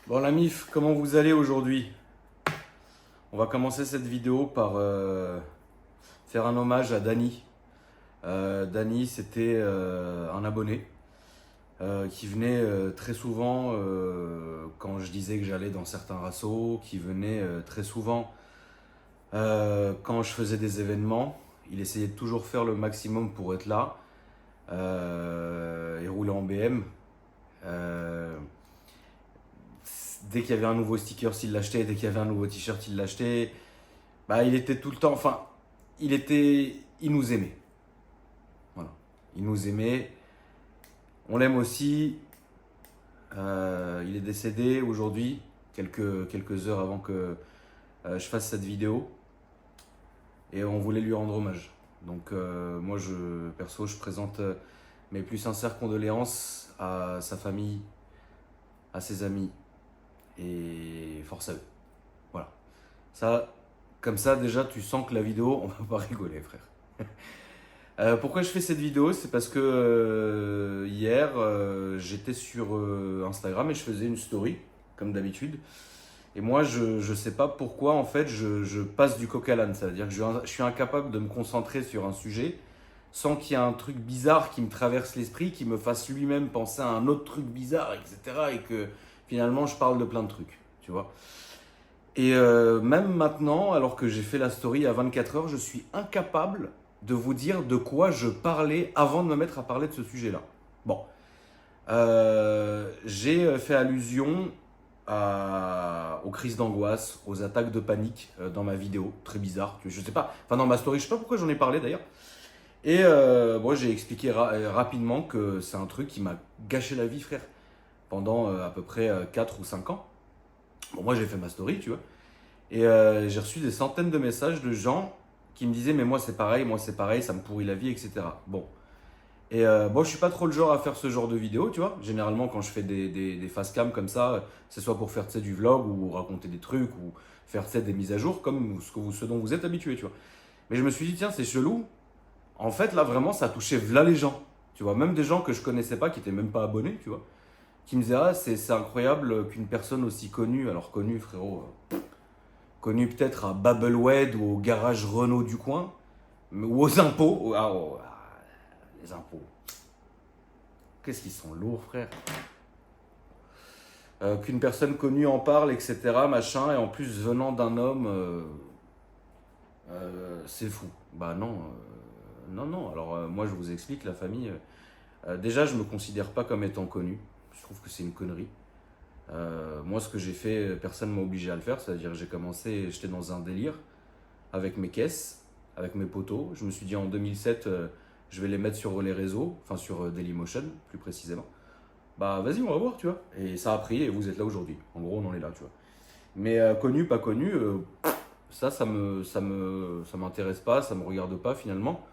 Bon la MIF, comment vous allez aujourd'hui? On va commencer cette vidéo par faire un hommage à Dany. Dany, c'était un abonné qui venait très souvent quand je disais que j'allais dans certains rassos, qui venait très souvent quand je faisais des événements. Il essayait de toujours faire le maximum pour être là. Il roulait en BM. Euh, Dès qu'il y avait un nouveau sticker, il l'achetait. Dès qu'il y avait un nouveau t-shirt, il l'achetait. Bah, il était tout le temps. Enfin, il nous aimait. Voilà. Il nous aimait. On l'aime aussi. Il est décédé aujourd'hui, quelques heures avant que je fasse cette vidéo. Et on voulait lui rendre hommage. Donc, moi, perso, je présente mes plus sincères condoléances à sa famille, à ses amis. Et force à eux. Voilà. Ça, comme ça, déjà, tu sens que la vidéo, on va pas rigoler, frère. Pourquoi je fais cette vidéo? C'est parce que hier, j'étais sur Instagram et je faisais une story, comme d'habitude. Et moi, je sais pas pourquoi, en fait, je passe du coq à l'âne. C'est-à-dire que je suis incapable de me concentrer sur un sujet sans qu'il y ait un truc bizarre qui me traverse l'esprit, qui me fasse lui-même penser à un autre truc bizarre, etc. Et que finalement, je parle de plein de trucs, tu vois. Et même maintenant, alors que j'ai fait la story à 24 heures, je suis incapable de vous dire de quoi je parlais avant de me mettre à parler de ce sujet-là. Bon, j'ai fait allusion aux crises d'angoisse, aux attaques de panique dans ma vidéo, très bizarre. Je sais pas, enfin dans ma story, je sais pas pourquoi j'en ai parlé d'ailleurs. Et moi, j'ai expliqué rapidement que c'est un truc qui m'a gâché la vie, frère, pendant à peu près 4 ou 5 ans. Bon, moi, j'ai fait ma story, tu vois. Et j'ai reçu des centaines de messages de gens qui me disaient mais moi c'est pareil, ça me pourrit la vie, etc. Bon. Et bon, je suis pas trop le genre à faire ce genre de vidéo, tu vois. Généralement, quand je fais des face cam comme ça, c'est soit pour faire du vlog ou raconter des trucs ou faire des mises à jour comme ce dont vous êtes habitué, tu vois. Mais je me suis dit, tiens, c'est chelou. En fait, là, vraiment, ça touchait v'là les gens. Tu vois, même des gens que je connaissais pas, qui étaient même pas abonnés, tu vois, qui me disaient, ah, c'est incroyable qu'une personne aussi connue, alors connue, frérot, connu peut-être à Babelwed ou au garage Renault du coin, ou aux impôts. Les impôts. Qu'est-ce qu'ils sont lourds, frère. Qu'une personne connue en parle, etc. Machin, et en plus venant d'un homme, c'est fou. Bah non, non, non. Alors moi je vous explique, la famille. Déjà, je me considère pas comme étant connu. Je trouve que c'est une connerie. Moi, ce que j'ai fait, personne m'a obligé à le faire. C'est-à-dire, j'ai commencé, j'étais dans un délire avec mes caisses, avec mes poteaux. Je me suis dit en 2007, je vais les mettre sur les réseaux, enfin sur Dailymotion plus précisément. Bah vas-y, on va voir, tu vois. Et ça a pris et vous êtes là aujourd'hui. En gros, on en est là, tu vois. Mais connu, pas connu, ça m'intéresse pas, ça me regarde pas finalement.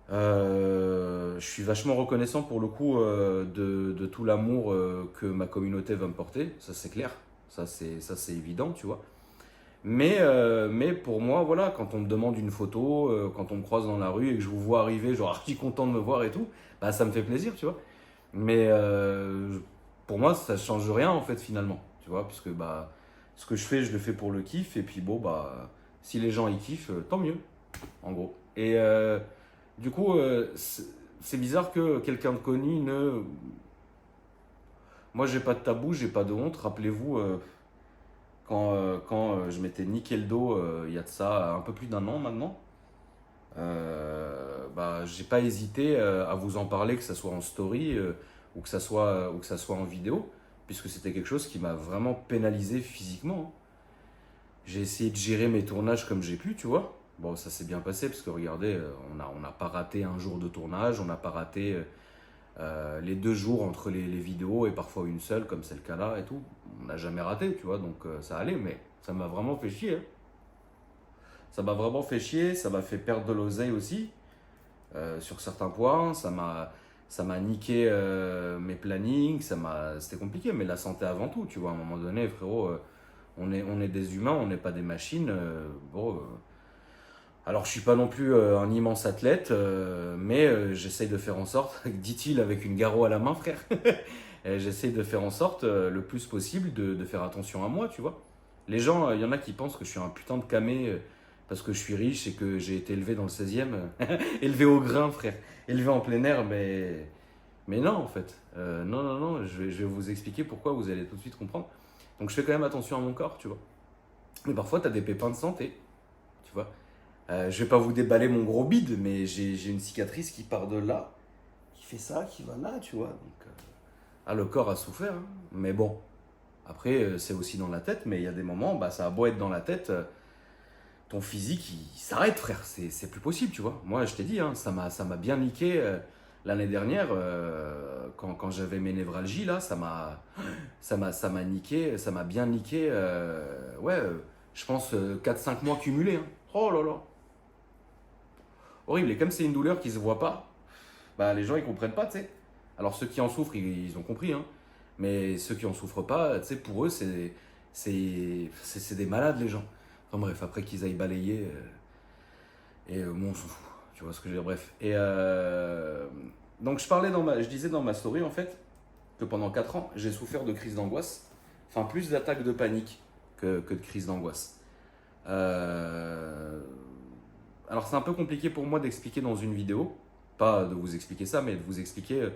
Je suis vachement reconnaissant pour le coup de tout l'amour que ma communauté va me porter, ça c'est clair, ça c'est évident, tu vois. Mais pour moi, voilà, quand on me demande une photo, quand on me croise dans la rue et que je vous vois arriver, genre archi content de me voir et tout, bah ça me fait plaisir, tu vois. Mais pour moi, ça change rien en fait finalement, tu vois, puisque bah ce que je fais, je le fais pour le kiff et puis bon bah si les gens y kiffent, tant mieux, en gros. Et du coup, c'est bizarre que quelqu'un de connu ne. Moi, j'ai pas de tabou, j'ai pas de honte. Rappelez-vous, quand je m'étais niqué le dos il y a de ça un peu plus d'un an maintenant, bah, j'ai pas hésité à vous en parler, que ça soit en story ou que ça soit en vidéo, puisque c'était quelque chose qui m'a vraiment pénalisé physiquement, hein. J'ai essayé de gérer mes tournages comme j'ai pu, tu vois. Bon, ça s'est bien passé, parce que regardez, on n'a pas raté un jour de tournage, on n'a pas raté les 2 jours entre les vidéos, et parfois une seule, comme c'est le cas là et tout. On n'a jamais raté, tu vois, donc ça allait, mais ça m'a vraiment fait chier, hein. Ça m'a vraiment fait chier, ça m'a fait perdre de l'oseille aussi, sur certains points, ça m'a niqué mes plannings, c'était compliqué, mais la santé avant tout, tu vois, à un moment donné, frérot, on est des humains, on n'est pas des machines. Bon, alors je suis pas non plus un immense athlète, mais j'essaye de faire en sorte, dit-il avec une garrot à la main, frère, Et j'essaie de faire en sorte le plus possible de faire attention à moi, tu vois. Les gens, il y en a qui pensent que je suis un putain de camé parce que je suis riche et que j'ai été élevé dans le 16e. Élevé au grain, frère. Élevé en plein air, mais non, en fait. Non, non, non, je vais vous expliquer pourquoi, vous allez tout de suite comprendre. Donc je fais quand même attention à mon corps, tu vois. Mais parfois, tu as des pépins de santé, tu vois. Je vais pas vous déballer mon gros bide, mais j'ai une cicatrice qui part de là, qui fait ça, qui va là, tu vois. Donc, le corps a souffert, hein. Mais bon, après, c'est aussi dans la tête, mais il y a des moments, bah, ça a beau être dans la tête, ton physique, il s'arrête, frère. C'est plus possible, tu vois. Moi, je t'ai dit, hein, ça m'a bien niqué l'année dernière, quand j'avais mes névralgies, là, ça m'a niqué, ça m'a bien niqué, ouais, je pense 4-5 mois cumulés, hein. Oh là là. Horrible. Et comme c'est une douleur qui se voit pas, bah, les gens, ils comprennent pas, tu sais. Alors, ceux qui en souffrent, ils ont compris, hein. Mais ceux qui en souffrent pas, tu sais, pour eux, c'est des malades, les gens. Enfin bref, après qu'ils aillent balayer, bon, on s'en fout. Tu vois ce que je veux dire, bref. Et donc, je disais dans ma story, en fait, que pendant 4 ans, j'ai souffert de crises d'angoisse. Enfin, plus d'attaques de panique que de crises d'angoisse. Alors, c'est un peu compliqué pour moi d'expliquer dans une vidéo. Pas de vous expliquer ça, mais de vous expliquer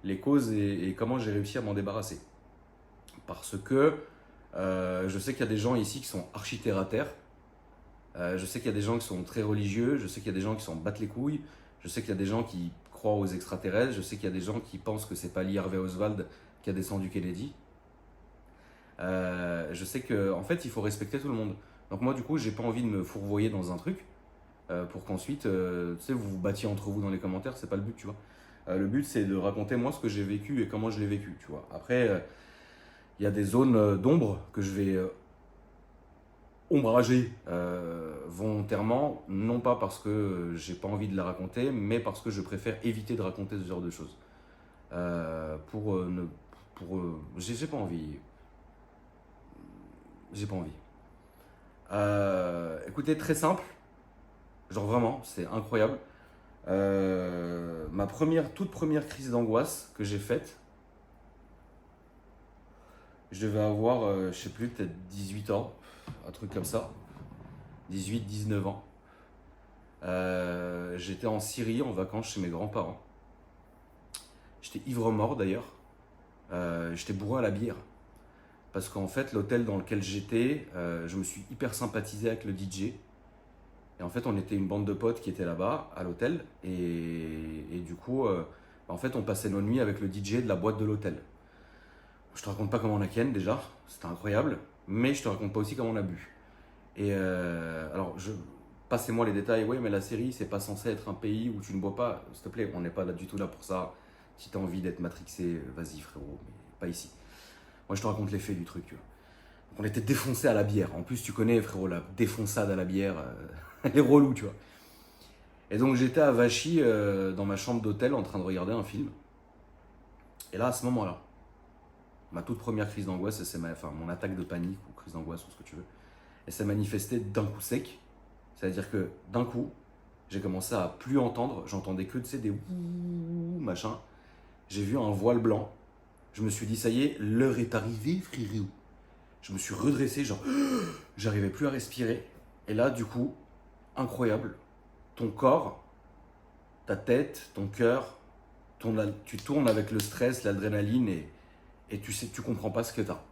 les causes et comment j'ai réussi à m'en débarrasser. Parce que je sais qu'il y a des gens ici qui sont archi terre à terre. Je sais qu'il y a des gens qui sont très religieux. Je sais qu'il y a des gens qui s'en battent les couilles. Je sais qu'il y a des gens qui croient aux extraterrestres. Je sais qu'il y a des gens qui pensent que c'est pas Lee Harvey Oswald qui a descendu Kennedy. Je sais qu'en fait, il faut respecter tout le monde. Donc moi, du coup, j'ai pas envie de me fourvoyer dans un truc pour qu'ensuite, tu sais, vous vous battiez entre vous dans les commentaires. C'est pas le but, tu vois. Le but, c'est de raconter moi ce que j'ai vécu et comment je l'ai vécu, tu vois. Après, il y a des zones d'ombre que je vais ombrager volontairement, non pas parce que j'ai pas envie de la raconter, mais parce que je préfère éviter de raconter ce genre de choses. J'ai pas envie. J'ai pas envie. Écoutez, très simple, genre vraiment, c'est incroyable. Ma toute première crise d'angoisse que j'ai faite, je devais avoir, je sais plus, peut-être 18 ans, un truc comme ça. 18-19 ans. J'étais en Syrie en vacances chez mes grands-parents. J'étais ivre-mort d'ailleurs. J'étais bourré à la bière. Parce qu'en fait, l'hôtel dans lequel j'étais, je me suis hyper sympathisé avec le DJ. Et en fait, on était une bande de potes qui étaient là-bas, à l'hôtel. Et du coup, en fait, on passait nos nuits avec le DJ de la boîte de l'hôtel. Je te raconte pas comment on a ken déjà, c'était incroyable. Mais je te raconte pas aussi comment on a bu. Et alors, passez-moi les détails. Oui, mais la Syrie, c'est pas censé être un pays où tu ne bois pas. S'il te plaît, on n'est pas là du tout là pour ça. Si t'as envie d'être matrixé, vas-y frérot, mais pas ici. Moi, je te raconte les faits du truc. Donc, on était défoncé à la bière. En plus, tu connais, frérot, la défonçade à la bière, elle est relou, tu vois. Et donc, j'étais à Vichy, dans ma chambre d'hôtel, en train de regarder un film. Et là, à ce moment-là, ma toute première crise d'angoisse, enfin, mon attaque de panique ou crise d'angoisse ou ce que tu veux, elle s'est manifestée d'un coup sec. C'est-à-dire que d'un coup, j'ai commencé à plus entendre. J'entendais que, tu sais, des ouh, machin. J'ai vu un voile blanc. Je me suis dit, ça y est, l'heure est arrivée, frérot. Je me suis redressé, genre, j'arrivais plus à respirer. Et là, du coup, incroyable. Ton corps, ta tête, ton cœur, tu tournes avec le stress, l'adrénaline et tu comprends pas ce que t'as.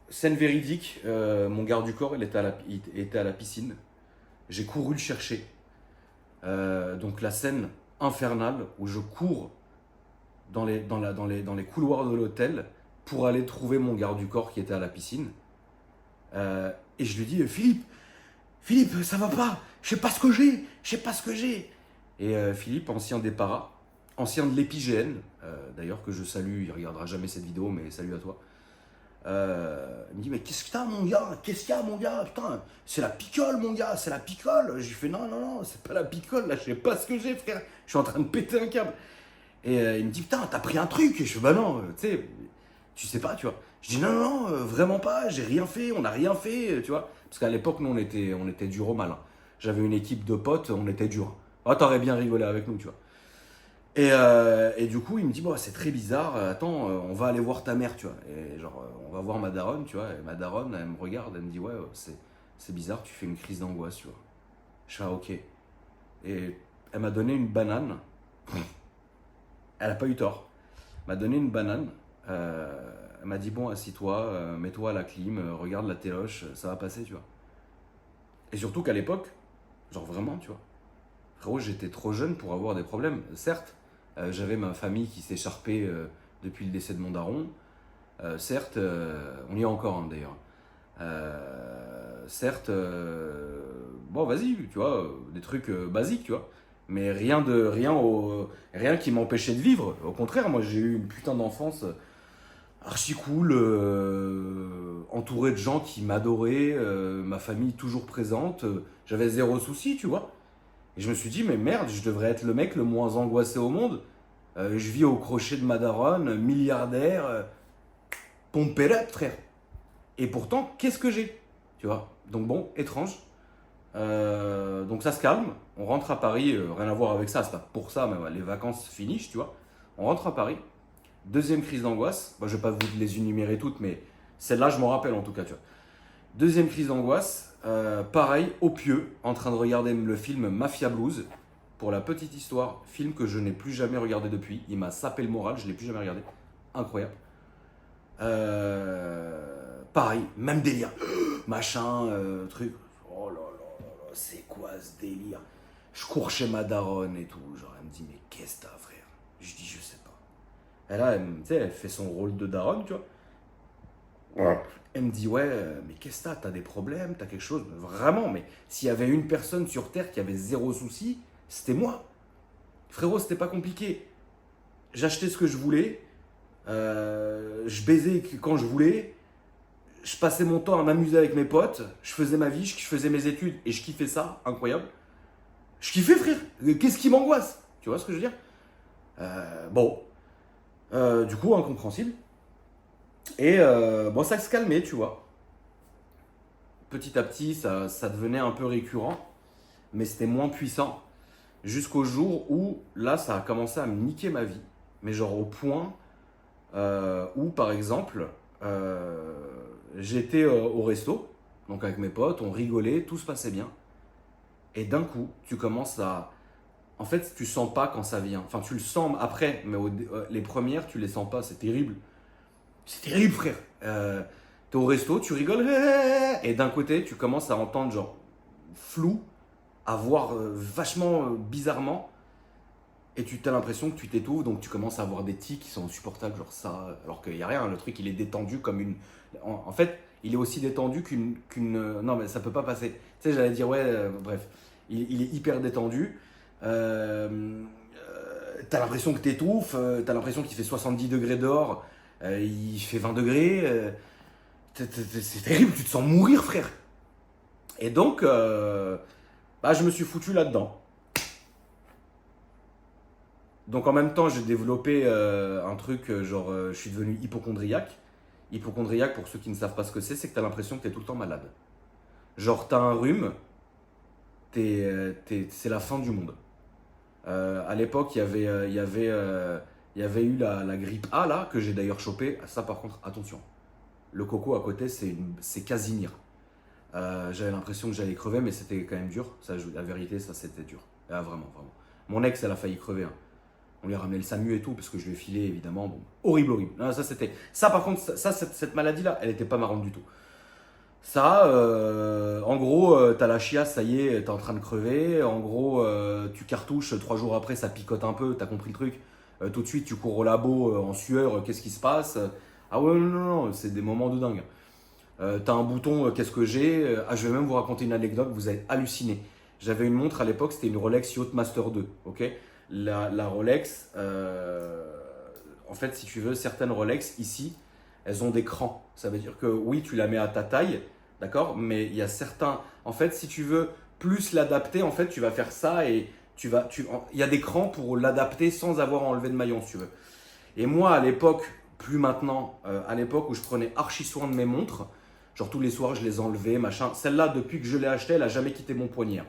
Scène véridique, mon garde du corps, il était à la piscine. J'ai couru le chercher. Donc la scène infernale où je cours dans les couloirs de l'hôtel pour aller trouver mon garde du corps qui était à la piscine. Et je lui dis, Philippe, ça va pas, je sais pas ce que j'ai. Et Philippe, ancien des paras, ancien de l'épigène, d'ailleurs que je salue, il regardera jamais cette vidéo, mais salut à toi. Il me dit, mais qu'est-ce que t'as, mon gars? Putain, c'est la picole, mon gars, c'est la picole. J'ai fait, non, c'est pas la picole, là, je sais pas ce que j'ai, frère. Je suis en train de péter un câble. Et il me dit, putain, t'as pris un truc. Et je fais, bah non, tu sais pas, tu vois. Je dis, non, vraiment pas, j'ai rien fait, on n'a rien fait, tu vois. Parce qu'à l'époque, nous, on était dur au mal, hein. J'avais une équipe de potes, on était dur. Ah, t'aurais bien rigolé avec nous, tu vois. Et du coup, il me dit, bon, c'est très bizarre, attends, on va aller voir ta mère, tu vois. Et genre, on va voir ma daronne, tu vois. Et ma daronne, elle me regarde, elle me dit, ouais, c'est bizarre, tu fais une crise d'angoisse, tu vois. Je fais, ah, ok. Et elle m'a donné une banane. Elle a pas eu tort. Elle m'a donné une banane. Elle m'a dit, bon, assis-toi, mets-toi à la clim, regarde la téloche, ça va passer, tu vois. Et surtout qu'à l'époque, genre vraiment, tu vois. Frérot, j'étais trop jeune pour avoir des problèmes. Certes, j'avais ma famille qui s'écharpait depuis le décès de mon daron. Certes, on y est encore hein, d'ailleurs. Certes, bon, vas-y, tu vois, des trucs basiques, tu vois. Mais rien qui m'empêchait de vivre. Au contraire, moi, j'ai eu une putain d'enfance archi cool, entouré de gens qui m'adoraient, ma famille toujours présente. J'avais zéro souci, tu vois. Et je me suis dit, mais merde, je devrais être le mec le moins angoissé au monde. Je vis au crochet de ma daronne, milliardaire, pump it up, frère. Et pourtant, qu'est-ce que j'ai? Tu vois. Donc bon, étrange. Donc ça se calme. On rentre à Paris, rien à voir avec ça, c'est pas pour ça, mais ouais, les vacances finissent, tu vois. On rentre à Paris. Deuxième crise d'angoisse. Bon, je vais pas vous les énumérer toutes, mais celle-là, je m'en rappelle en tout cas, tu vois. Deuxième crise d'angoisse. Pareil, au pieu, en train de regarder le film Mafia Blues. Pour la petite histoire, film que je n'ai plus jamais regardé depuis. Il m'a sapé le moral, je ne l'ai plus jamais regardé. Incroyable. Pareil, même délire. Machin, truc. Oh là là là là, c'est quoi ce délire? Je cours chez ma daronne et tout. Genre, elle me dit, mais qu'est-ce que t'as, frère? Je dis, je sais pas. Et là, tu sais, elle fait son rôle de daronne, tu vois. Ouais. Elle me dit, ouais, mais qu'est-ce que t'as? T'as des problèmes? T'as quelque chose? Vraiment, mais s'il y avait une personne sur Terre qui avait zéro souci, c'était moi. Frérot, c'était pas compliqué. J'achetais ce que je voulais. Je baisais quand je voulais. Je passais mon temps à m'amuser avec mes potes. Je faisais ma vie, je faisais mes études et je kiffais ça. Incroyable. Je kiffais, frère. Qu'est-ce qui m'angoisse? Tu vois ce que je veux dire? Bon. Du coup, incompréhensible. Et bon, ça se calmait, tu vois. Petit à petit, ça devenait un peu récurrent, mais c'était moins puissant. Jusqu'au jour où, là, ça a commencé à me niquer ma vie. Mais genre au point où, par exemple, j'étais au resto, donc avec mes potes, on rigolait, tout se passait bien. Et d'un coup, tu commences à... En fait, tu sens pas quand ça vient. Enfin, tu le sens après, mais les premières, tu les sens pas. C'est terrible. C'est terrible, frère. T'es au resto, tu rigoles, et d'un côté, tu commences à entendre genre flou, à voir vachement bizarrement, et tu as l'impression que tu t'étouffes, donc tu commences à avoir des tics qui sont insupportables, genre ça, alors qu'il n'y a rien, le truc il est détendu comme une... En fait, il est aussi détendu non mais ça peut pas passer. Tu sais, j'allais dire, ouais, bref, il est hyper détendu. T'as l'impression que t'étouffes, t'as l'impression qu'il fait 70 degrés dehors, il fait 20 degrés, c'est terrible, tu te sens mourir, frère. Et donc, bah, je me suis foutu là-dedans. Donc en même temps, j'ai développé un truc, genre, je suis devenu hypochondriaque. Hypochondriaque, pour ceux qui ne savent pas ce que c'est que tu as l'impression que tu es tout le temps malade. Genre, tu as un rhume, c'est la fin du monde. À l'époque, il y avait eu la grippe A, là, que j'ai d'ailleurs chopé. Ça, par contre, attention. Le coco à côté, c'est Casimir. J'avais l'impression que j'allais crever, mais c'était quand même dur. Ça, la vérité, ça, c'était dur. Ah, vraiment, vraiment. Mon ex, elle a failli crever. Hein. On lui a ramené le SAMU et tout, parce que je lui ai filé, évidemment. Bon, horrible, horrible. Non, ça, par contre, cette maladie-là, elle n'était pas marrante du tout. Ça, en gros, t'as la chiasse, ça y est, t'es en train de crever. En gros, tu cartouches, 3 jours après, ça picote un peu, t'as compris le truc. Tout de suite, tu cours au labo en sueur, qu'est-ce qui se passe? Ah ouais, non, non, non, c'est des moments de dingue. T'as un bouton, qu'est-ce que j'ai? Ah, je vais même vous raconter une anecdote, vous allez halluciner. J'avais une montre à l'époque, c'était une Rolex Yacht Master 2, ok? La Rolex, en fait, si tu veux, certaines Rolex ici, elles ont des crans. Ça veut dire que oui, tu la mets à ta taille, d'accord? Mais il y a certains. En fait, si tu veux plus l'adapter, en fait, tu vas faire ça et il y a des crans pour l'adapter sans avoir enlevé de maillon, si tu veux. Et moi, à l'époque, plus maintenant, à l'époque où je prenais archi soin de mes montres, genre tous les soirs, je les enlevais, machin. Celle-là, depuis que je l'ai achetée, elle n'a jamais quitté mon poignet.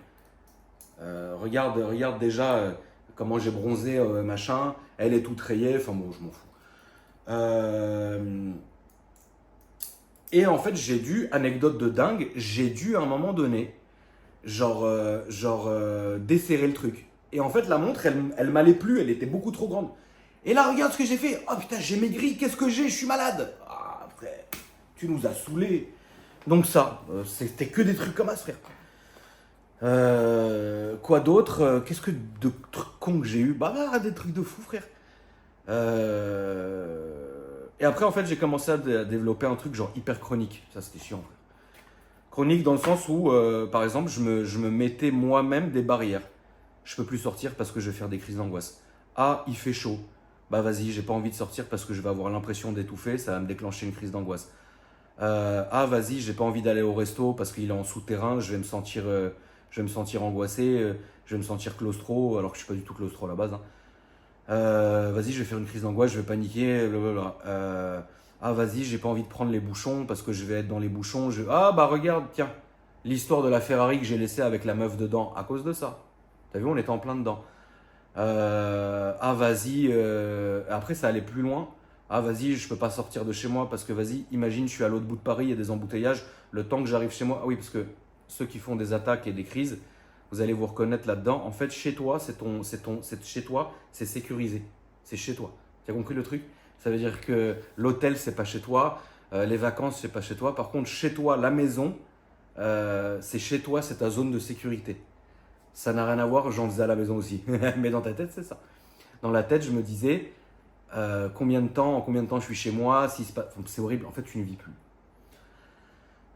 Regarde déjà comment j'ai bronzé, machin. Elle est toute rayée, enfin bon, je m'en fous. Et en fait, anecdote de dingue, j'ai dû à un moment donné, desserrer le truc. Et en fait, la montre, elle m'allait plus, elle était beaucoup trop grande. Et là, regarde ce que j'ai fait. Oh putain, j'ai maigri, qu'est-ce que j'ai? Je suis malade. Ah, frère, tu nous as saoulés. Donc ça, c'était que des trucs comme ça, frère. Quoi d'autre? Qu'est-ce que de trucs cons que j'ai eu? Bah, des trucs de fou, frère. Et après, en fait, j'ai commencé à développer un truc genre hyper chronique. Ça, c'était chiant, frère. Chronique dans le sens où, par exemple, je me mettais moi-même des barrières. Je peux plus sortir parce que je vais faire des crises d'angoisse. Ah, il fait chaud. Bah vas-y, j'ai pas envie de sortir parce que je vais avoir l'impression d'étouffer, ça va me déclencher une crise d'angoisse. Ah vas-y, j'ai pas envie d'aller au resto parce qu'il est en souterrain, je vais me sentir angoissé, je vais me sentir claustro, alors que je suis pas du tout claustro à la base, hein. Vas-y, je vais faire une crise d'angoisse, je vais paniquer, blablabla. Ah vas-y, j'ai pas envie de prendre les bouchons parce que je vais être dans les bouchons. Ah bah regarde, tiens, l'histoire de la Ferrari que j'ai laissée avec la meuf dedans, à cause de ça. T'as vu, on était en plein dedans. Ah vas-y, après ça allait plus loin. Ah vas-y, je peux pas sortir de chez moi parce que vas-y, imagine, je suis à l'autre bout de Paris, il y a des embouteillages, le temps que j'arrive chez moi. Ah oui, parce que ceux qui font des attaques et des crises, vous allez vous reconnaître là-dedans. En fait, chez toi, chez toi, c'est sécurisé. C'est chez toi. Tu as compris le truc? Ça veut dire que l'hôtel, c'est pas chez toi, les vacances, c'est pas chez toi. Par contre, chez toi, la maison, c'est chez toi, c'est ta zone de sécurité. Ça n'a rien à voir, j'en faisais à la maison aussi. Mais dans ta tête, c'est ça. Dans la tête, je me disais, en combien de temps je suis chez moi, c'est horrible, en fait, tu ne vis plus.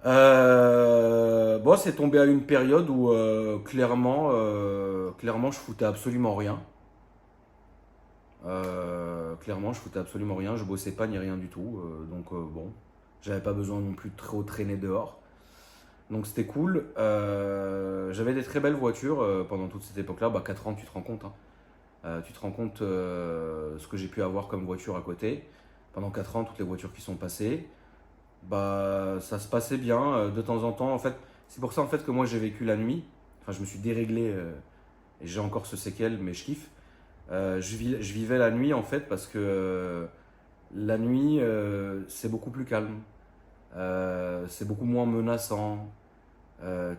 Bon, c'est tombé à une période où clairement, je foutais absolument rien. Clairement, je foutais absolument rien, je bossais pas ni rien du tout. Donc bon, j'avais pas besoin non plus de trop traîner dehors. Donc c'était cool. J'avais des très belles voitures pendant toute cette époque-là. Bah, 4 ans, tu te rends compte, hein. Tu te rends compte ce que j'ai pu avoir comme voiture à côté. Pendant 4 ans, toutes les voitures qui sont passées, bah, ça se passait bien. De temps en temps, en fait, c'est pour ça en fait que moi j'ai vécu la nuit. Enfin, je me suis déréglé et j'ai encore ce séquel, mais je kiffe. Je vivais la nuit en fait parce que la nuit, c'est beaucoup plus calme. C'est beaucoup moins menaçant.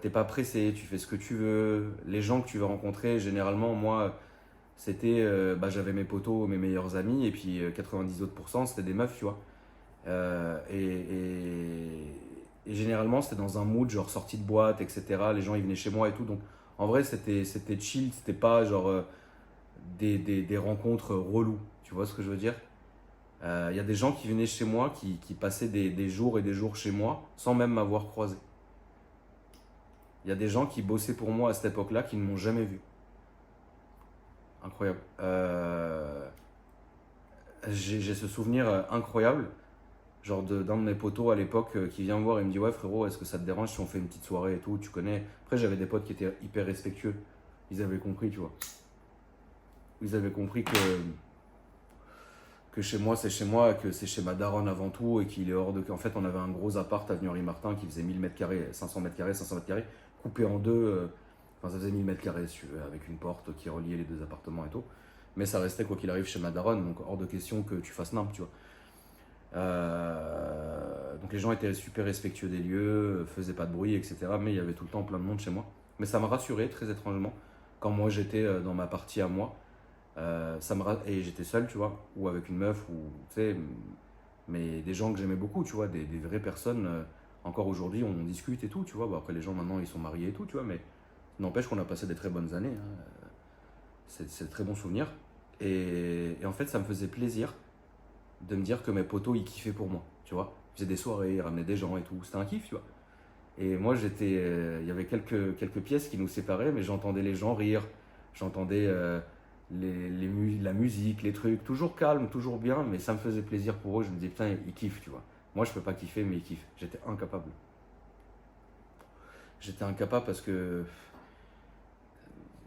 T'es pas pressé, tu fais ce que tu veux. Les gens que tu vas rencontrer, généralement, moi, c'était, j'avais mes potos, mes meilleurs amis, et puis 90 autres pourcents, c'était des meufs, tu vois. Et généralement, c'était dans un mood, genre sortie de boîte, etc. Les gens, ils venaient chez moi et tout. Donc, en vrai, c'était chill, c'était pas genre des rencontres reloues. Tu vois ce que je veux dire? Il y a des gens qui venaient chez moi, qui passaient des jours et des jours chez moi, sans même m'avoir croisé. Il y a des gens qui bossaient pour moi à cette époque-là qui ne m'ont jamais vu. Incroyable. J'ai ce souvenir incroyable, genre d'un de mes potos à l'époque qui vient me voir et me dit ouais frérot, est-ce que ça te dérange si on fait une petite soirée et tout, tu connais. Après j'avais des potes qui étaient hyper respectueux, ils avaient compris, tu vois. Ils avaient compris que chez moi c'est chez moi, que c'est chez ma daronne avant tout et qu'il est hors de... En fait on avait un gros appart avenue Henri Martin qui faisait 1000 mètres carrés, 500 mètres carrés, 500 mètres carrés, coupé en deux, enfin ça faisait 1000 mètres carrés si tu veux, avec une porte qui reliait les deux appartements et tout. Mais ça restait quoi qu'il arrive chez ma daronne, donc hors de question que tu fasses nimp, tu vois. Donc les gens étaient super respectueux des lieux, faisaient pas de bruit, etc. Mais il y avait tout le temps plein de monde chez moi. Mais ça m'a rassuré très étrangement quand moi j'étais dans ma partie à moi. Et j'étais seul, tu vois, ou avec une meuf, ou tu sais, mais des gens que j'aimais beaucoup, tu vois, des vraies personnes. Encore aujourd'hui, on discute et tout, tu vois. Bon, après, les gens maintenant ils sont mariés et tout, tu vois, mais n'empêche qu'on a passé des très bonnes années, hein. C'est de très bons souvenirs. Et en fait, ça me faisait plaisir de me dire que mes potos ils kiffaient pour moi, tu vois. Ils faisaient des soirées, ils ramenaient des gens et tout, c'était un kiff, tu vois. Et moi il y avait quelques pièces qui nous séparaient, mais j'entendais les gens rire, j'entendais la musique, les trucs, toujours calme, toujours bien, mais ça me faisait plaisir pour eux, je me disais putain, ils kiffent, tu vois. Moi je peux pas kiffer, mais ils kiffent, j'étais incapable. J'étais incapable parce que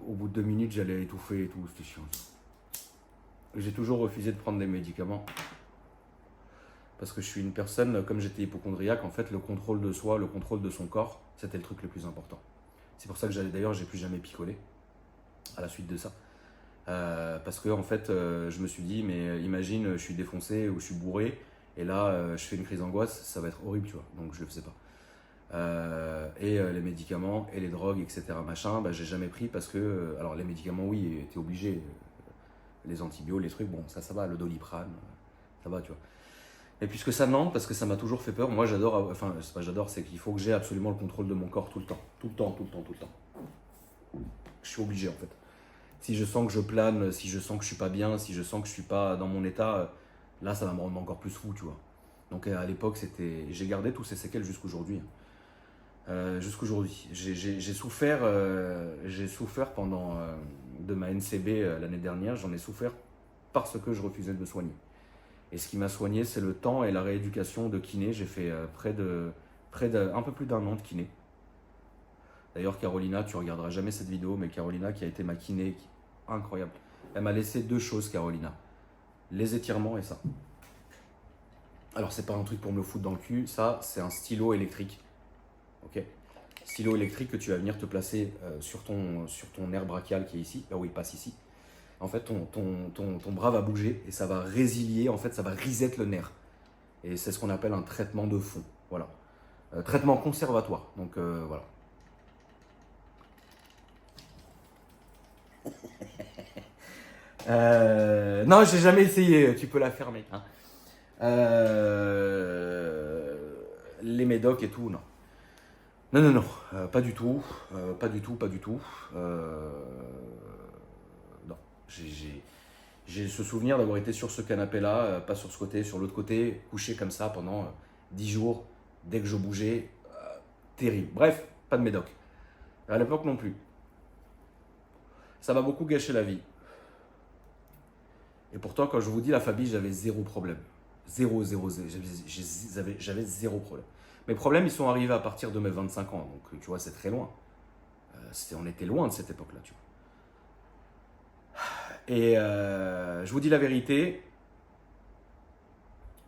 au bout de 2 minutes j'allais étouffer et tout, c'était chiant. J'ai toujours refusé de prendre des médicaments. Parce que je suis une personne, comme j'étais hypocondriaque, en fait, le contrôle de soi, le contrôle de son corps, c'était le truc le plus important. C'est pour ça que d'ailleurs, j'ai plus jamais picolé à la suite de ça. Parce que en fait, je me suis dit, mais imagine, je suis défoncé ou je suis bourré, et là, je fais une crise d'angoisse, ça va être horrible, tu vois. Donc je le faisais pas. Les médicaments et les drogues, etc. Machin, bah, j'ai jamais pris parce que, alors les médicaments, oui, t'es obligé. Les antibiotiques, les trucs, bon, ça va, le Doliprane, ça va, tu vois. Mais puisque ça, non, parce que ça m'a toujours fait peur. Moi, j'adore, enfin, c'est pas j'adore, c'est qu'il faut que j'ai absolument le contrôle de mon corps tout le temps. Tout le temps, tout le temps, tout le temps. Je suis obligé, en fait. Si je sens que je plane, si je sens que je suis pas bien, si je sens que je suis pas dans mon état, là, ça va me rendre encore plus fou, tu vois. Donc, à l'époque, c'était. J'ai gardé tous ces séquelles jusqu'aujourd'hui. Jusqu'aujourd'hui. J'ai souffert pendant de ma NCB l'année dernière, j'en ai souffert parce que je refusais de me soigner. Et ce qui m'a soigné, c'est le temps et la rééducation de kiné. J'ai fait un peu plus d'un an de kiné. D'ailleurs, Carolina, tu regarderas jamais cette vidéo, mais Carolina qui a été ma kiné, incroyable. Elle m'a laissé 2 choses, Carolina. Les étirements et ça. Alors, c'est pas un truc pour me le foutre dans le cul, ça, c'est un stylo électrique. Ok, stylo électrique que tu vas venir te placer sur ton nerf brachial qui est ici, là où il passe ici. En fait, ton bras va bouger et ça va résilier, en fait, ça va reset le nerf. Et c'est ce qu'on appelle un traitement de fond. Voilà. Traitement conservatoire. Donc voilà. Non, j'ai jamais essayé. Tu peux la faire, mec. Hein. Les médocs et tout, non. Non, non, non, pas du tout, pas du tout, pas du tout. Non, j'ai ce souvenir d'avoir été sur ce canapé-là, pas sur ce côté, sur l'autre côté, couché comme ça pendant 10 jours, dès que je bougeais, terrible. Bref, pas de médoc. À l'époque non plus. Ça m'a beaucoup gâché la vie. Et pourtant, quand je vous dis la famille, j'avais zéro problème. Zéro, zéro, zéro. J'avais zéro problème. Mes problèmes, ils sont arrivés à partir de mes 25 ans. Donc, tu vois, c'est très loin. On était loin de cette époque-là, tu vois. Et je vous dis la vérité,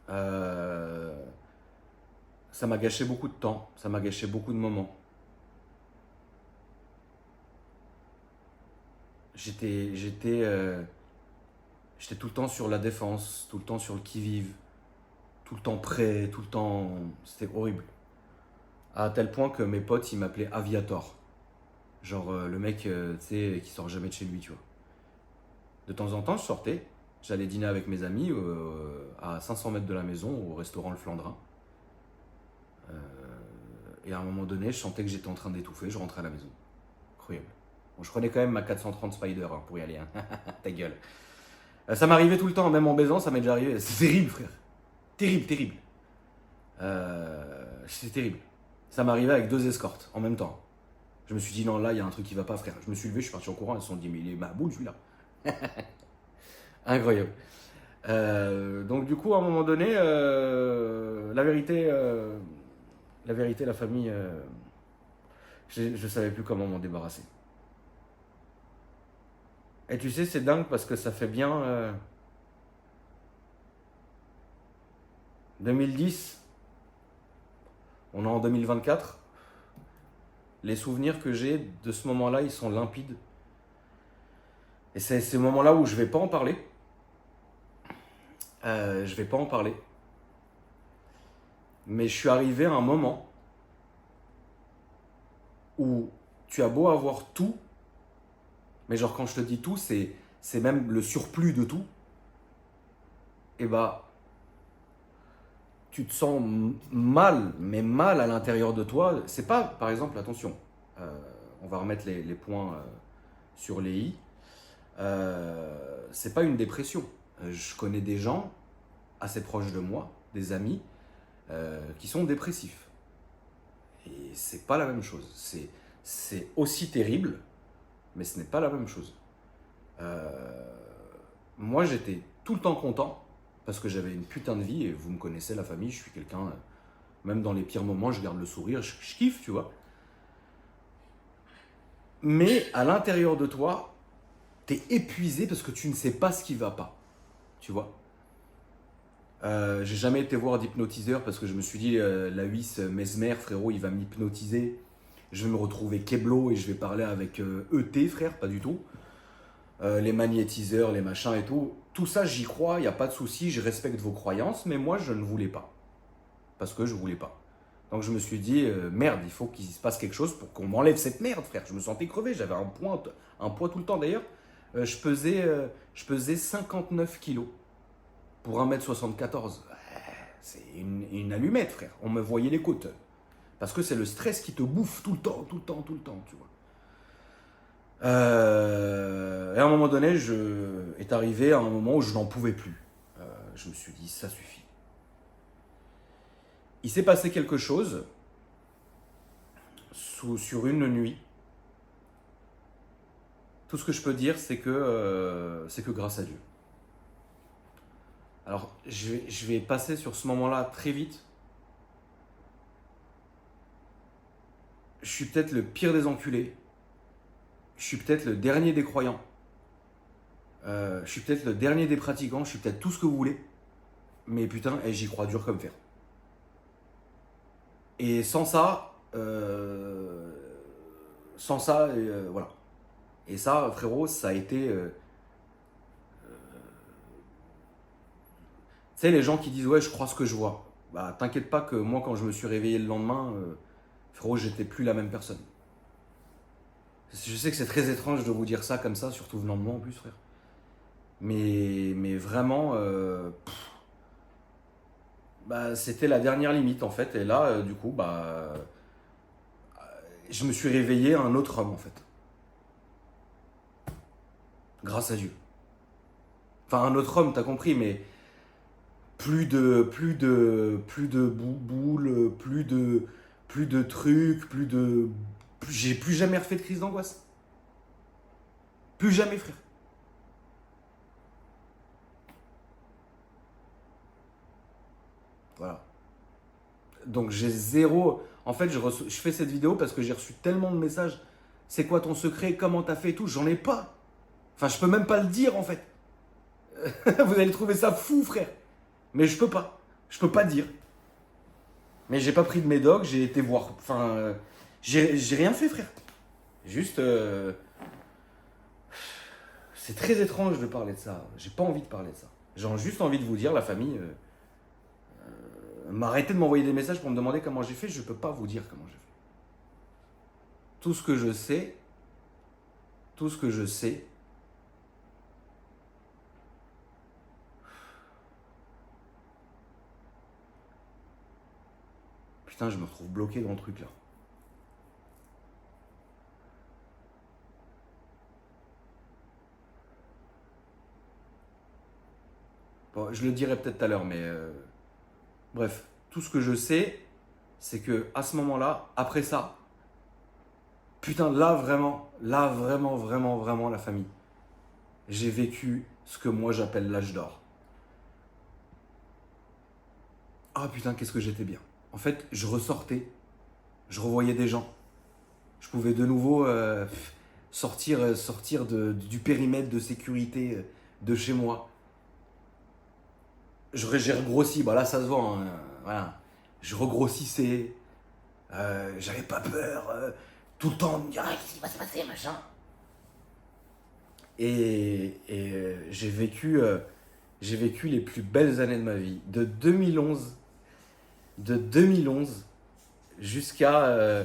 ça m'a gâché beaucoup de temps, ça m'a gâché beaucoup de moments. J'étais tout le temps sur la défense, tout le temps sur le qui-vive, tout le temps prêt, tout le temps. C'était horrible. À tel point que mes potes, ils m'appelaient Aviator. Genre le mec, tu sais, qui sort jamais de chez lui, tu vois. De temps en temps, je sortais, j'allais dîner avec mes amis à 500 mètres de la maison, au restaurant Le Flandrin. Et à un moment donné, je sentais que j'étais en train d'étouffer, je rentrais à la maison. Incroyable. Bon, je prenais quand même ma 430 Spider hein, pour y aller. Hein. Ta gueule. Ça m'arrivait tout le temps, même en baisant, ça m'est déjà arrivé. C'est terrible, frère. Terrible, terrible. C'est terrible. Ça m'arrivait avec 2 escortes en même temps. Je me suis dit, non, là, il y a un truc qui va pas, frère. Je me suis levé, je suis parti en courant. Ils se sont dit, mais il est ma boule, celui-là. Incroyable. Donc, du coup, à un moment donné, la vérité, la famille, je ne savais plus comment m'en débarrasser. Et tu sais, c'est dingue parce que ça fait bien 2010, on est en 2024. Les souvenirs que j'ai de ce moment-là, ils sont limpides. Et c'est ces moments-là où je ne vais pas en parler. Je vais pas en parler. Mais je suis arrivé à un moment où tu as beau avoir tout, mais genre quand je te dis tout, c'est même le surplus de tout. Et bah, tu te sens mal, mais mal à l'intérieur de toi. C'est pas, par exemple, attention, on va remettre les points sur les i. C'est pas une dépression. Je connais des gens assez proches de moi, des amis, qui sont dépressifs. Et c'est pas la même chose. C'est aussi terrible, mais ce n'est pas la même chose. Moi, j'étais tout le temps content parce que j'avais une putain de vie et vous me connaissez, la famille, je suis quelqu'un, même dans les pires moments, je garde le sourire, je kiffe, tu vois. Mais à l'intérieur de toi, t'es épuisé parce que tu ne sais pas ce qui va pas, tu vois. J'ai jamais été voir d'hypnotiseur parce que je me suis dit, la Huisse Mesmer, frérot, il va m'hypnotiser. Je vais me retrouver Keblo et je vais parler avec ET, frère, pas du tout. les magnétiseurs, les machins et tout. Tout ça, j'y crois, il n'y a pas de souci, je respecte vos croyances, mais moi, je ne voulais pas. Parce que je ne voulais pas. Donc je me suis dit, merde, il faut qu'il se passe quelque chose pour qu'on m'enlève cette merde, frère. Je me sentais crevé, j'avais un poids tout le temps d'ailleurs. Je pesais 59 kilos pour 1m74. C'est une allumette, frère. On me voyait les côtes. Parce que c'est le stress qui te bouffe tout le temps, tout le temps, tout le temps, tu vois. Et à un moment donné, est arrivé à un moment où je n'en pouvais plus. Je me suis dit, ça suffit. Il s'est passé quelque chose sur une nuit. Tout ce que je peux dire, c'est que grâce à Dieu. Alors, je vais passer sur ce moment-là très vite. Je suis peut-être le pire des enculés. Je suis peut-être le dernier des croyants. Je suis peut-être le dernier des pratiquants. Je suis peut-être tout ce que vous voulez. Mais putain, j'y crois dur comme fer. Et sans ça, voilà. Et ça, frérot, ça a été... tu sais, les gens qui disent « Ouais, je crois ce que je vois ». Bah, t'inquiète pas que moi, quand je me suis réveillé le lendemain, frérot, j'étais plus la même personne. Je sais que c'est très étrange de vous dire ça comme ça, surtout venant de moi en plus, frère. Mais vraiment, bah, c'était la dernière limite en fait. Et là, du coup, bah, je me suis réveillé un autre homme en fait. Grâce à Dieu. Enfin, un autre homme, t'as compris, mais plus de boules, plus de trucs, j'ai plus jamais refait de crise d'angoisse. Plus jamais, frère. Voilà. Donc j'ai zéro... En fait, je fais cette vidéo parce que j'ai reçu tellement de messages. C'est quoi ton secret? Comment t'as fait et tout? J'en ai pas. Enfin, je peux même pas le dire en fait. Vous allez trouver ça fou, frère. Mais je peux pas. Je peux pas dire. Mais j'ai pas pris de médoc, j'ai été voir. Enfin, j'ai rien fait, frère. Juste... c'est très étrange de parler de ça. J'ai pas envie de parler de ça. J'ai juste envie de vous dire, la famille... m'arrêter de m'envoyer des messages pour me demander comment j'ai fait, je peux pas vous dire comment j'ai fait. Tout ce que je sais, putain, je me retrouve bloqué dans le truc là. Bon, je le dirai peut-être tout à l'heure, mais bref, tout ce que je sais, c'est que à ce moment-là, après ça, putain, là vraiment, vraiment, la famille, j'ai vécu ce que moi j'appelle l'âge d'or. Ah putain, qu'est-ce que j'étais bien. En fait, je ressortais, je revoyais des gens. Je pouvais de nouveau sortir du périmètre de sécurité de chez moi. J'ai regrossi, bah là ça se voit, hein, voilà. Je regrossissais, j'avais pas peur, tout le temps, on me dit, ah, qu'est-ce qui va se passer, machin. Et j'ai vécu les plus belles années de ma vie, de 2011 jusqu'à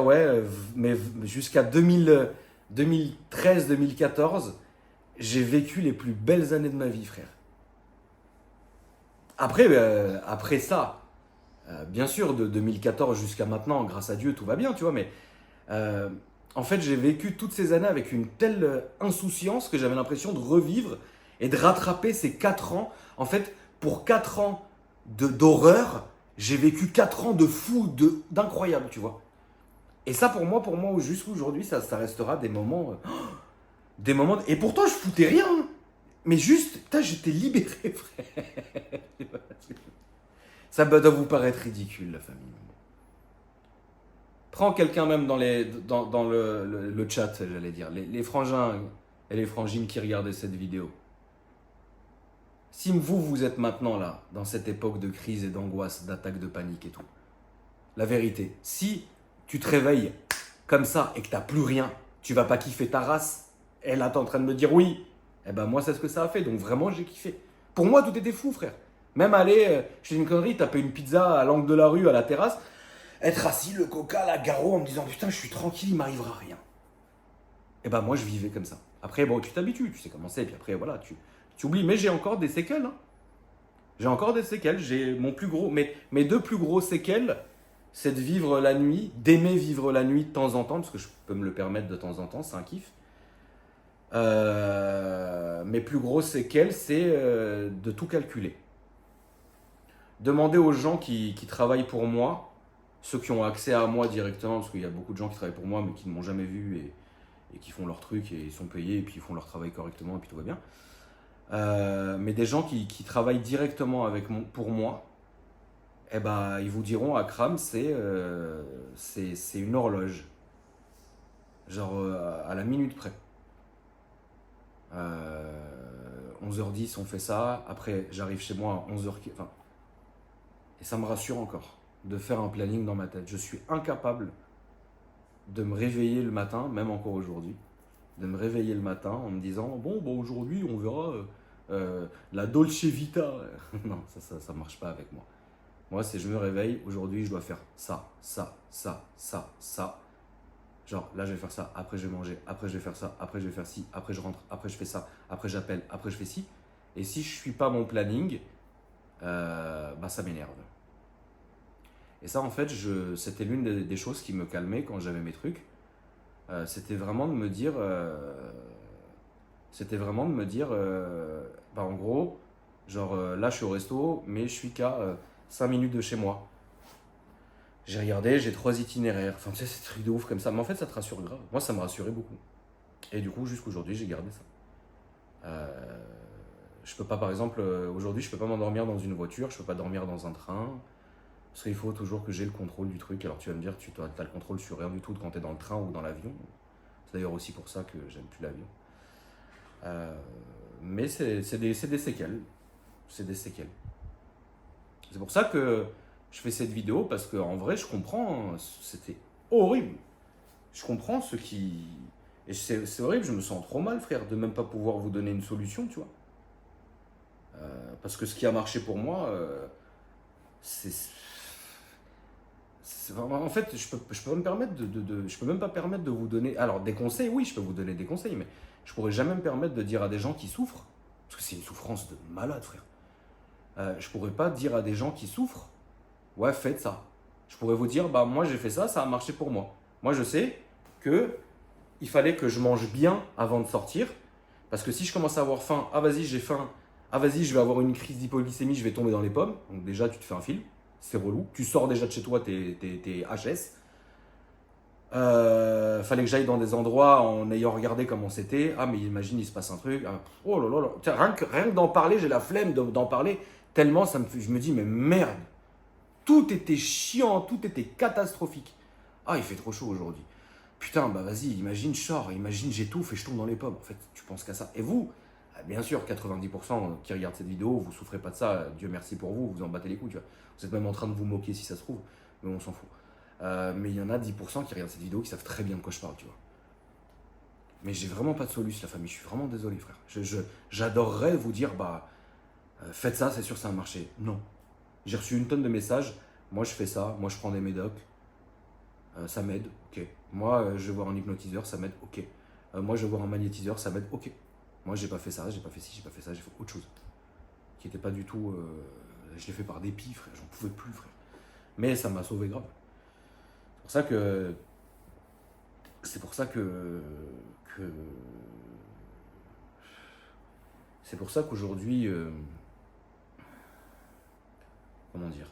ouais, mais jusqu'à 2013-2014, j'ai vécu les plus belles années de ma vie, frère. Après ça, bien sûr, de 2014 jusqu'à maintenant, grâce à Dieu, tout va bien, tu vois, mais en fait, j'ai vécu toutes ces années avec une telle insouciance que j'avais l'impression de revivre et de rattraper ces 4 ans. En fait, pour 4 ans d'horreur, j'ai vécu 4 ans de fou, d'incroyable, tu vois. Et ça, pour moi, jusqu'aujourd'hui, ça restera des moments... Et pourtant, je foutais rien. Hein. Mais juste, putain, j'étais libéré, frère. Ça doit vous paraître ridicule, la famille. Prends quelqu'un même dans le chat, j'allais dire. Les frangins et les frangines qui regardaient cette vidéo. Si vous êtes maintenant là, dans cette époque de crise et d'angoisse, d'attaque de panique et tout, la vérité, si tu te réveilles comme ça et que t'as plus rien, tu vas pas kiffer ta race Et là, t'es en train de me dire oui. Eh ben, moi, c'est ce que ça a fait. Donc, vraiment, j'ai kiffé. Pour moi, tout était fou, frère. Même aller, je fais une connerie, taper une pizza à l'angle de la rue, à la terrasse, être assis, le coca, la garrot, en me disant putain, je suis tranquille, il m'arrivera rien. Et ben, moi, je vivais comme ça. Après, bon, tu t'habitues, tu sais comment c'est, puis après, voilà, tu oublies. Mais j'ai encore des séquelles. Hein. J'ai encore des séquelles. J'ai mon plus gros, mes deux plus gros séquelles, c'est de vivre la nuit, d'aimer vivre la nuit de temps en temps, parce que je peux me le permettre de temps en temps, c'est un kiff. Mes plus grosses séquelles, c'est de tout calculer. Demander aux gens qui travaillent pour moi, ceux qui ont accès à moi directement, parce qu'il y a beaucoup de gens qui travaillent pour moi mais qui ne m'ont jamais vu et qui font leur truc et ils sont payés et puis ils font leur travail correctement et puis tout va bien. Mais des gens qui travaillent directement pour moi, eh ben, ils vous diront Akram, c'est une horloge. Genre à la minute près. 11h10, on fait ça. Après, j'arrive chez moi à 11h. Enfin, et ça me rassure encore de faire un planning dans ma tête. Je suis incapable de me réveiller le matin, même encore aujourd'hui, de me réveiller le matin en me disant bon, aujourd'hui, on verra la Dolce Vita. Non, ça marche pas avec moi. Moi, c'est je me réveille, aujourd'hui, je dois faire ça, ça, ça, ça, ça. Genre, là, je vais faire ça, après, je vais manger, après, je vais faire ça, après, je vais faire ci, après, je rentre, après, je fais ça, après, j'appelle, après, je fais ci. Et si je ne suis pas mon planning, bah, ça m'énerve. Et ça, en fait, c'était l'une des choses qui me calmait quand j'avais mes trucs. C'était vraiment de me dire, bah, en gros, genre, là, je suis au resto, mais je suis qu'à 5 minutes de chez moi. J'ai regardé, j'ai 3 itinéraires. Enfin, tu sais, c'est truc de ouf comme ça. Mais en fait, ça te rassure grave. Moi, ça me rassurait beaucoup. Et du coup, jusqu'aujourd'hui, j'ai gardé ça. Je peux pas, par exemple, aujourd'hui, je peux pas m'endormir dans une voiture, je peux pas dormir dans un train. Parce qu'il faut toujours que j'ai le contrôle du truc. Alors, tu vas me dire, tu as le contrôle sur rien du tout quand tu es dans le train ou dans l'avion. C'est d'ailleurs aussi pour ça que j'aime plus l'avion. Mais c'est des séquelles. C'est des séquelles. C'est pour ça que je fais cette vidéo parce qu'en vrai, je comprends, c'était horrible. Je comprends ceux qui. Et c'est horrible, je me sens trop mal, frère, de même pas pouvoir vous donner une solution, tu vois. Parce que ce qui a marché pour moi, c'est. En fait, je peux me permettre je peux même pas permettre de vous donner. Alors, des conseils, oui, je peux vous donner des conseils, mais je pourrais jamais me permettre de dire à des gens qui souffrent, parce que c'est une souffrance de malade, frère. Je pourrais pas dire à des gens qui souffrent, ouais, faites ça. Je pourrais vous dire, bah moi j'ai fait ça, ça a marché pour moi. Moi je sais que il fallait que je mange bien avant de sortir, parce que si je commence à avoir faim, ah vas-y j'ai faim, ah vas-y je vais avoir une crise d'hypoglycémie, je vais tomber dans les pommes. Donc déjà tu te fais un film, c'est relou. Tu sors déjà de chez toi, t'es HS. Fallait que j'aille dans des endroits en ayant regardé comment c'était. Ah mais imagine il se passe un truc. Ah, oh là là là. Tiens, rien que d'en parler, j'ai la flemme d'en parler tellement je me dis mais merde. Tout était chiant, tout était catastrophique. Ah, il fait trop chaud aujourd'hui. Putain, bah vas-y, imagine je sors, imagine j'étouffe et je tombe dans les pommes. En fait, tu penses qu'à ça. Et vous, bien sûr, 90% qui regardent cette vidéo, vous souffrez pas de ça. Dieu merci pour vous, vous en battez les couilles. Tu vois. Vous êtes même en train de vous moquer si ça se trouve, mais on s'en fout. Mais il y en a 10% qui regardent cette vidéo qui savent très bien de quoi je parle, tu vois. Mais j'ai vraiment pas de solution, la famille. Je suis vraiment désolé, frère. J'adorerais vous dire, bah, faites ça, c'est sûr, ça a marché. Non. J'ai reçu une tonne de messages. Moi, je fais ça. Moi, je prends des médocs. Ça m'aide. Ok. Moi, je vais voir un hypnotiseur. Ça m'aide. Ok. Moi, je vais voir un magnétiseur. Ça m'aide. Ok. Moi, j'ai pas fait ça. J'ai pas fait ci. J'ai pas fait ça. J'ai fait autre chose. Qui n'était pas du tout. Je l'ai fait par dépit, frère. J'en pouvais plus, frère. Mais ça m'a sauvé grave. C'est pour ça que. C'est pour ça que. C'est pour ça qu'aujourd'hui. Comment dire?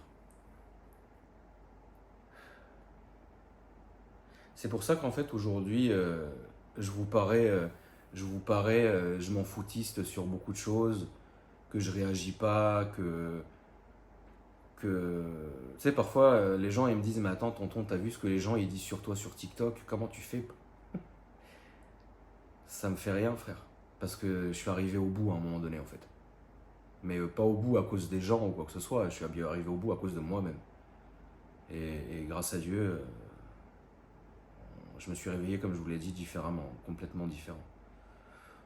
C'est pour ça qu'en fait aujourd'hui, je vous parais, je m'en foutiste sur beaucoup de choses, que je réagis pas, tu sais, parfois les gens ils me disent mais attends tonton, t'as vu ce que les gens ils disent sur toi sur TikTok, comment tu fais? Ça me fait rien, frère, parce que je suis arrivé au bout à un moment donné en fait. Mais pas au bout à cause des gens ou quoi que ce soit, je suis arrivé au bout à cause de moi-même. Et grâce à Dieu, je me suis réveillé, comme je vous l'ai dit, différemment, complètement différent.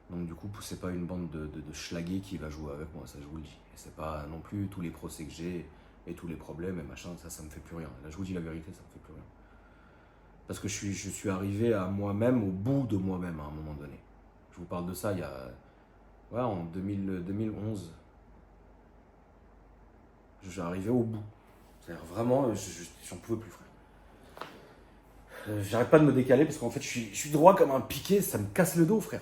Donc du coup, c'est pas une bande de schlagués qui va jouer avec moi, ça je vous le dis. Et c'est pas non plus tous les procès que j'ai et tous les problèmes et machin, ça me fait plus rien. Là je vous dis la vérité, ça me fait plus rien. Parce que je suis arrivé à moi-même, au bout de moi-même à un moment donné. Je vous parle de ça il y a... Ouais, en 2011. Je suis arrivé au bout. C'est-à-dire vraiment, j'en pouvais plus, frère. J'arrête pas de me décaler parce qu'en fait, je suis droit comme un piqué, ça me casse le dos, frère.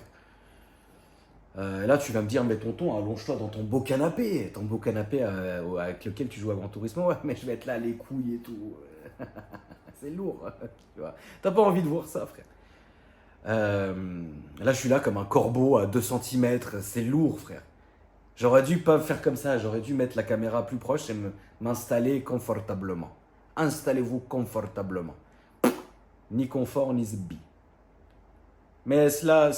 Là, tu vas me dire, mais tonton, allonge-toi dans ton beau canapé avec lequel tu joues à Gran Turismo. Ouais, mais je vais être là, les couilles et tout. C'est lourd, tu vois. T'as pas envie de voir ça, frère. Là, je suis là comme un corbeau à 2 centimètres. C'est lourd, frère. J'aurais dû pas faire comme ça. J'aurais dû mettre la caméra plus proche et m'installer confortablement. Installez-vous confortablement. Ni confort, ni zbi. Mais cela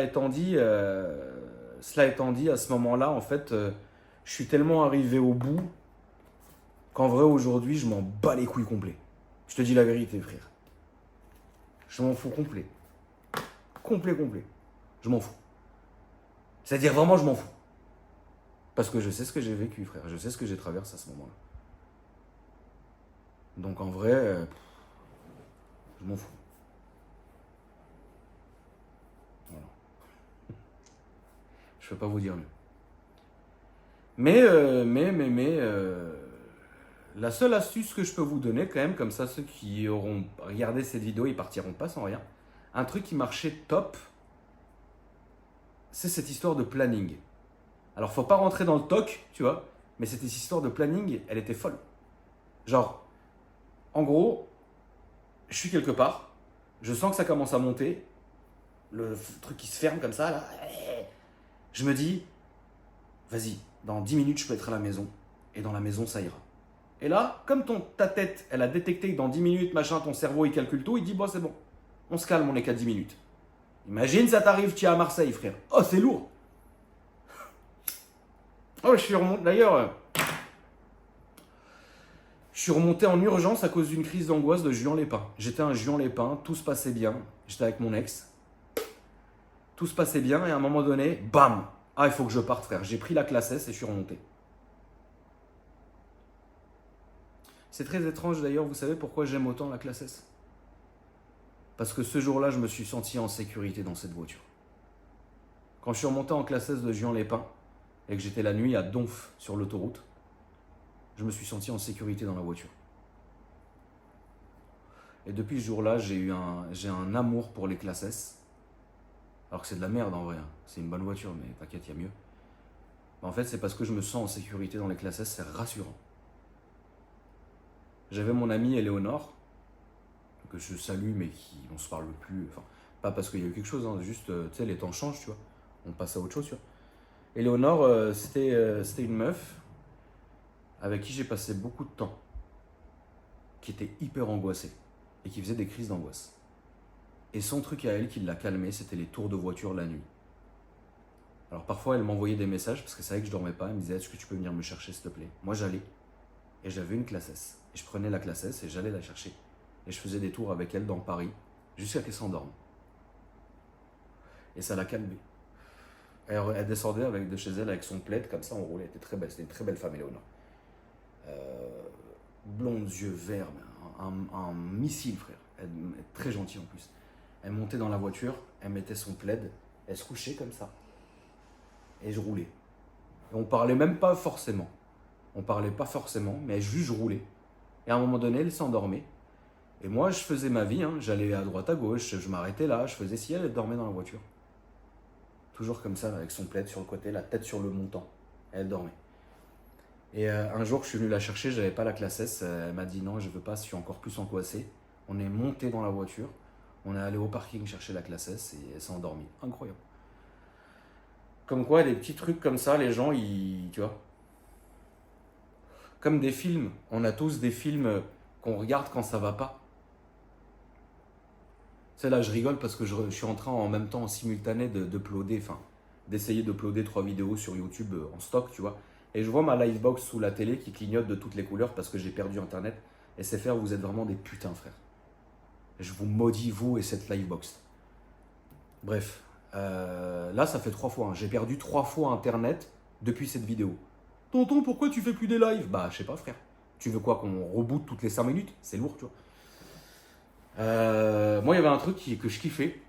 étant dit, à ce moment-là, en fait, je suis tellement arrivé au bout qu'en vrai, aujourd'hui, je m'en bats les couilles complet. Je te dis la vérité, frère. Je m'en fous complet. Complet. Je m'en fous. C'est-à-dire vraiment, je m'en fous. Parce que je sais ce que j'ai vécu, frère. Je sais ce que j'ai traversé à ce moment-là. Donc en vrai, je m'en fous. Voilà. Je peux pas vous dire mieux. Mais la seule astuce que je peux vous donner quand même, comme ça ceux qui auront regardé cette vidéo, ils partiront pas sans rien. Un truc qui marchait top, c'est cette histoire de planning. Alors faut pas rentrer dans le toc, tu vois, mais cette histoire de planning, elle était folle. Genre, en gros, je suis quelque part, je sens que ça commence à monter, le truc qui se ferme comme ça, là. Je me dis, vas-y, dans 10 minutes, je peux être à la maison, et dans la maison, ça ira. Et là, comme ta tête, elle a détecté que dans 10 minutes, machin, ton cerveau, il calcule tout, il dit, bon, c'est bon, on se calme, on est qu'à 10 minutes. Imagine, ça t'arrive, tu es à Marseille, frère. Oh, c'est lourd. Oh, je suis remonté, d'ailleurs, je suis remonté en urgence à cause d'une crise d'angoisse de Juan-les-Pins. J'étais à Juan-les-Pins, tout se passait bien, j'étais avec mon ex. Tout se passait bien, et à un moment donné, bam. Ah, il faut que je parte, frère. J'ai pris la classe S et je suis remonté. C'est très étrange d'ailleurs, vous savez pourquoi j'aime autant la classe S? Parce que ce jour-là, je me suis senti en sécurité dans cette voiture. Quand je suis remonté en classe S de Juan-les-Pins et que j'étais la nuit à Donf sur l'autoroute, je me suis senti en sécurité dans la voiture. Et depuis ce jour-là, j'ai un amour pour les classes S. Alors que c'est de la merde en vrai. C'est une bonne voiture, mais t'inquiète, il y a mieux. En fait, c'est parce que je me sens en sécurité dans les classes S, c'est rassurant. J'avais mon amie Éléonore, que je salue, mais on ne se parle plus. Enfin, pas parce qu'il y a eu quelque chose, hein, juste, tu sais, les temps changent, tu vois. On passe à autre chose, tu vois. Éléonore, c'était une meuf avec qui j'ai passé beaucoup de temps, qui était hyper angoissée et qui faisait des crises d'angoisse. Et son truc à elle qui l'a calmée, c'était les tours de voiture la nuit. Alors parfois, elle m'envoyait des messages parce que c'est vrai que je dormais pas. Elle me disait, est-ce que tu peux venir me chercher, s'il te plaît? Moi, j'allais. Et j'avais une classe S. Et je prenais la classe S et j'allais la chercher. Et je faisais des tours avec elle dans Paris jusqu'à qu'elle s'endorme. Et ça l'a calmée. Elle descendait de chez elle avec son plaid, comme ça, on roulait. Elle était très belle. C'était une très belle femme, Éléonore. Blonde, yeux verts, un missile, frère. Elle est très gentille en plus. Elle montait dans la voiture, elle mettait son plaid, elle se couchait comme ça. Et je roulais. Et on parlait même pas forcément. On parlait pas forcément, mais juste je roulais. Et à un moment donné, elle s'endormait. Et moi, je faisais ma vie, hein. J'allais à droite, à gauche, je m'arrêtais là, je faisais si elle dormait dans la voiture. Toujours comme ça, avec son plaid sur le côté, la tête sur le montant. Elle dormait. Et un jour, je suis venu la chercher, j'avais pas la classe S. Elle m'a dit non, je veux pas, je suis encore plus angoissé. On est monté dans la voiture, on est allé au parking chercher la classe S et elle s'est endormie. Incroyable. Comme quoi, des petits trucs comme ça, les gens, tu vois. Comme des films. On a tous des films qu'on regarde quand ça va pas. Tu sais, là, je rigole parce que je suis en train en même temps, en simultané, d'essayer d'uploader 3 vidéos sur YouTube en stock, tu vois. Et je vois ma livebox sous la télé qui clignote de toutes les couleurs parce que j'ai perdu internet. Et c'est faire, vous êtes vraiment des putains, frère. Je vous maudis, vous et cette livebox. Bref. Là, ça fait 3 fois. Hein. J'ai perdu 3 fois Internet depuis cette vidéo. Tonton, pourquoi tu fais plus des lives? Bah, je sais pas, frère. Tu veux quoi, qu'on reboot toutes les 5 minutes? C'est lourd, tu vois. Moi, il y avait un truc que je kiffais.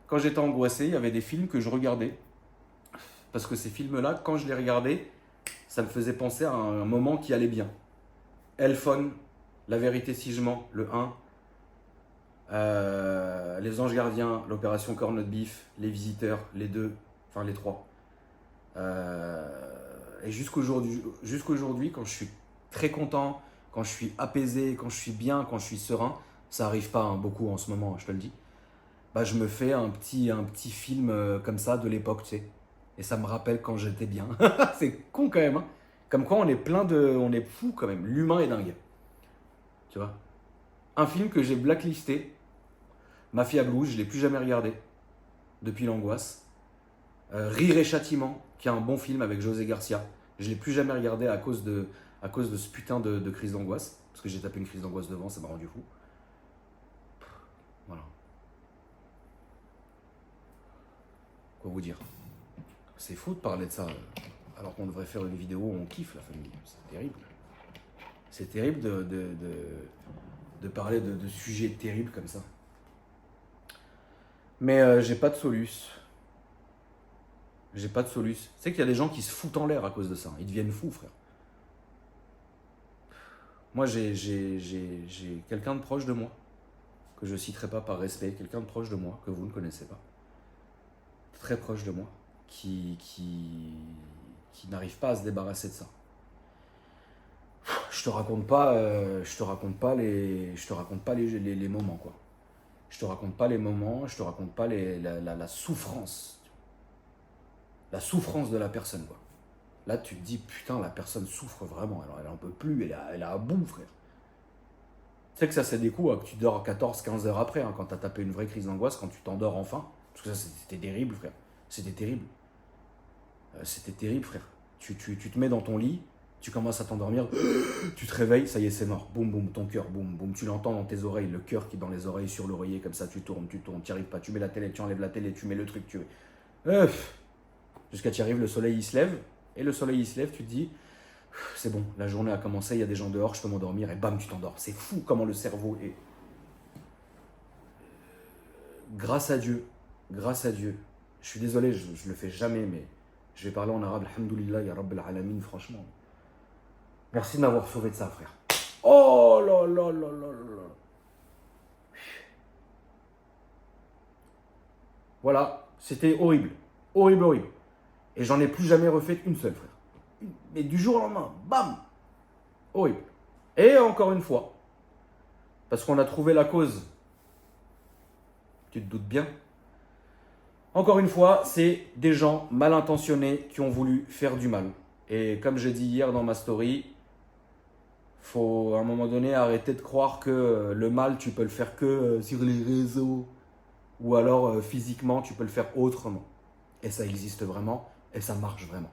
Quand j'étais angoissé, il y avait des films que je regardais. Parce que ces films-là, quand je les regardais, ça me faisait penser à un moment qui allait bien. Elphone, La vérité si je mens, le 1. Les Anges Gardiens, l'opération Corned Beef, Les Visiteurs, les 2, enfin les 3. Et jusqu'aujourd'hui, quand je suis très content, quand je suis apaisé, quand je suis bien, quand je suis serein, ça arrive pas hein, beaucoup en ce moment, je te le dis. Bah, je me fais un petit film comme ça de l'époque, tu sais. Et ça me rappelle quand j'étais bien. C'est con quand même. Hein. Comme quoi on est fou quand même. L'humain est dingue. Tu vois. Un film que j'ai blacklisté, Mafia Blues, je ne l'ai plus jamais regardé depuis l'angoisse. Rire et Châtiment, qui est un bon film avec José Garcia. Je ne l'ai plus jamais regardé à cause de ce putain de crise d'angoisse. Parce que j'ai tapé une crise d'angoisse devant, ça m'a rendu fou. Voilà. Quoi vous dire? C'est fou de parler de ça, alors qu'on devrait faire une vidéo où on kiffe la famille. C'est terrible. C'est terrible de parler de sujets terribles comme ça. Mais j'ai pas de soluce. J'ai pas de soluce. Tu sais qu'il y a des gens qui se foutent en l'air à cause de ça. Ils deviennent fous, frère. Moi, j'ai quelqu'un de proche de moi, que je citerai pas par respect, quelqu'un de proche de moi, que vous ne connaissez pas, très proche de moi, qui n'arrive pas à se débarrasser de ça. Je te raconte pas les moments, quoi. Je te raconte pas les moments, je te raconte pas la souffrance. La souffrance de la personne, quoi. Là, tu te dis, putain, la personne souffre vraiment. Alors, elle en peut plus, elle a à bout, frère. Tu sais que ça, c'est des coups, hein, que tu dors 14-15 heures après, hein, quand t'as tapé une vraie crise d'angoisse, quand tu t'endors enfin. Parce que ça, c'était terrible, frère. C'était terrible. C'était terrible, frère. Tu te mets dans ton lit, tu commences à t'endormir, tu te réveilles, ça y est, c'est mort. Boum, boum, ton cœur, boum, boum. Tu l'entends dans tes oreilles, le cœur qui est dans les oreilles, sur l'oreiller, comme ça, tu tournes, tu n'y arrives pas. Tu mets la télé, tu enlèves la télé, tu mets le truc, jusqu'à tu arrives, le soleil il se lève, et le soleil il se lève, tu te dis, c'est bon, la journée a commencé, il y a des gens dehors, je peux m'endormir, et bam, tu t'endors. C'est fou comment le cerveau est. Grâce à Dieu, je suis désolé, je le fais jamais, mais je vais parler en arabe, alhamdoulilah, ya rabbil alamin, franchement. Merci de m'avoir sauvé de ça, frère. Oh là là là là là. Voilà, c'était horrible. Horrible, horrible. Et j'en ai plus jamais refait une seule, frère. Mais du jour au lendemain, bam. Horrible. Et encore une fois, parce qu'on a trouvé la cause, tu te doutes bien. Encore une fois, c'est des gens mal intentionnés qui ont voulu faire du mal. Et comme j'ai dit hier dans ma story, faut à un moment donné arrêter de croire que le mal, tu peux le faire que sur les réseaux. Ou alors physiquement, tu peux le faire autrement. Et ça existe vraiment, et ça marche vraiment.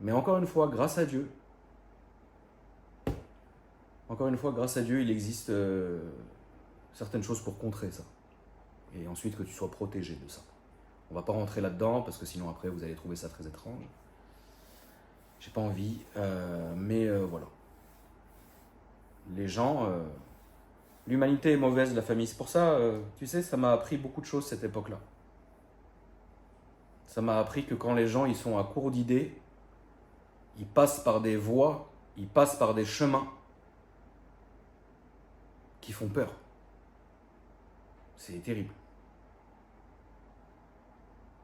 Mais encore une fois, grâce à Dieu, il existe certaines choses pour contrer ça. Et ensuite que tu sois protégé de ça. On va pas rentrer là-dedans, parce que sinon après vous allez trouver ça très étrange. J'ai pas envie, mais voilà. Les gens... l'humanité est mauvaise, la famille. C'est pour ça, tu sais, ça m'a appris beaucoup de choses cette époque-là. Ça m'a appris que quand les gens ils sont à court d'idées, ils passent par des voies, ils passent par des chemins qui font peur. C'est terrible.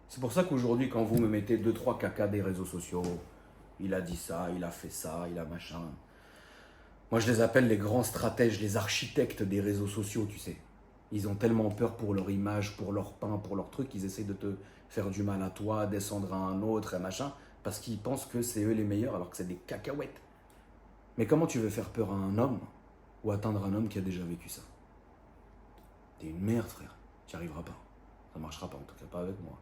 C'est pour ça qu'aujourd'hui, quand vous me mettez 2-3 caca des réseaux sociaux, il a dit ça, il a fait ça, il a machin. Moi, je les appelle les grands stratèges, les architectes des réseaux sociaux, tu sais. Ils ont tellement peur pour leur image, pour leur pain, pour leur truc, qu'ils essayent de te faire du mal à toi, descendre à un autre, et machin, parce qu'ils pensent que c'est eux les meilleurs, alors que c'est des cacahuètes. Mais comment tu veux faire peur à un homme, ou atteindre un homme qui a déjà vécu ça? T'es une merde, frère. Tu n'y arriveras pas. Ça ne marchera pas, en tout cas pas avec moi.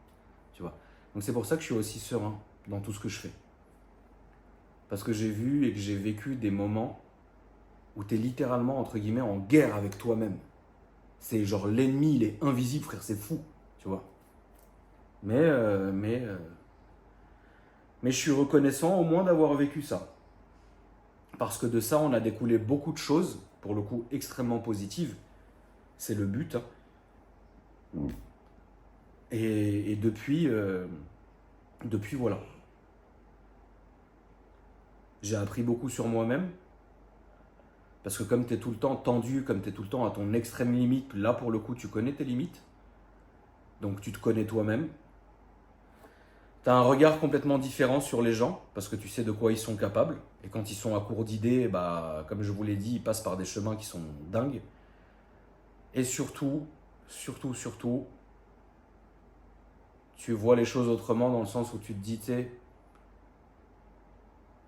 Tu vois. Donc c'est pour ça que je suis aussi serein dans tout ce que je fais. Parce que j'ai vu et que j'ai vécu des moments où tu es littéralement, entre guillemets, en guerre avec toi-même. C'est genre l'ennemi, il est invisible, frère, c'est fou. tu vois. Mais je suis reconnaissant au moins d'avoir vécu ça. Parce que de ça, on a découlé beaucoup de choses, pour le coup extrêmement positives. C'est le but. Hein. Et depuis, voilà. J'ai appris beaucoup sur moi-même. Parce que comme tu es tout le temps tendu, comme tu es tout le temps à ton extrême limite, là pour le coup, tu connais tes limites. Donc tu te connais toi-même. Tu as un regard complètement différent sur les gens, parce que tu sais de quoi ils sont capables. Et quand ils sont à court d'idées, bah, comme je vous l'ai dit, ils passent par des chemins qui sont dingues. Et surtout, tu vois les choses autrement dans le sens où tu te dis, tu sais,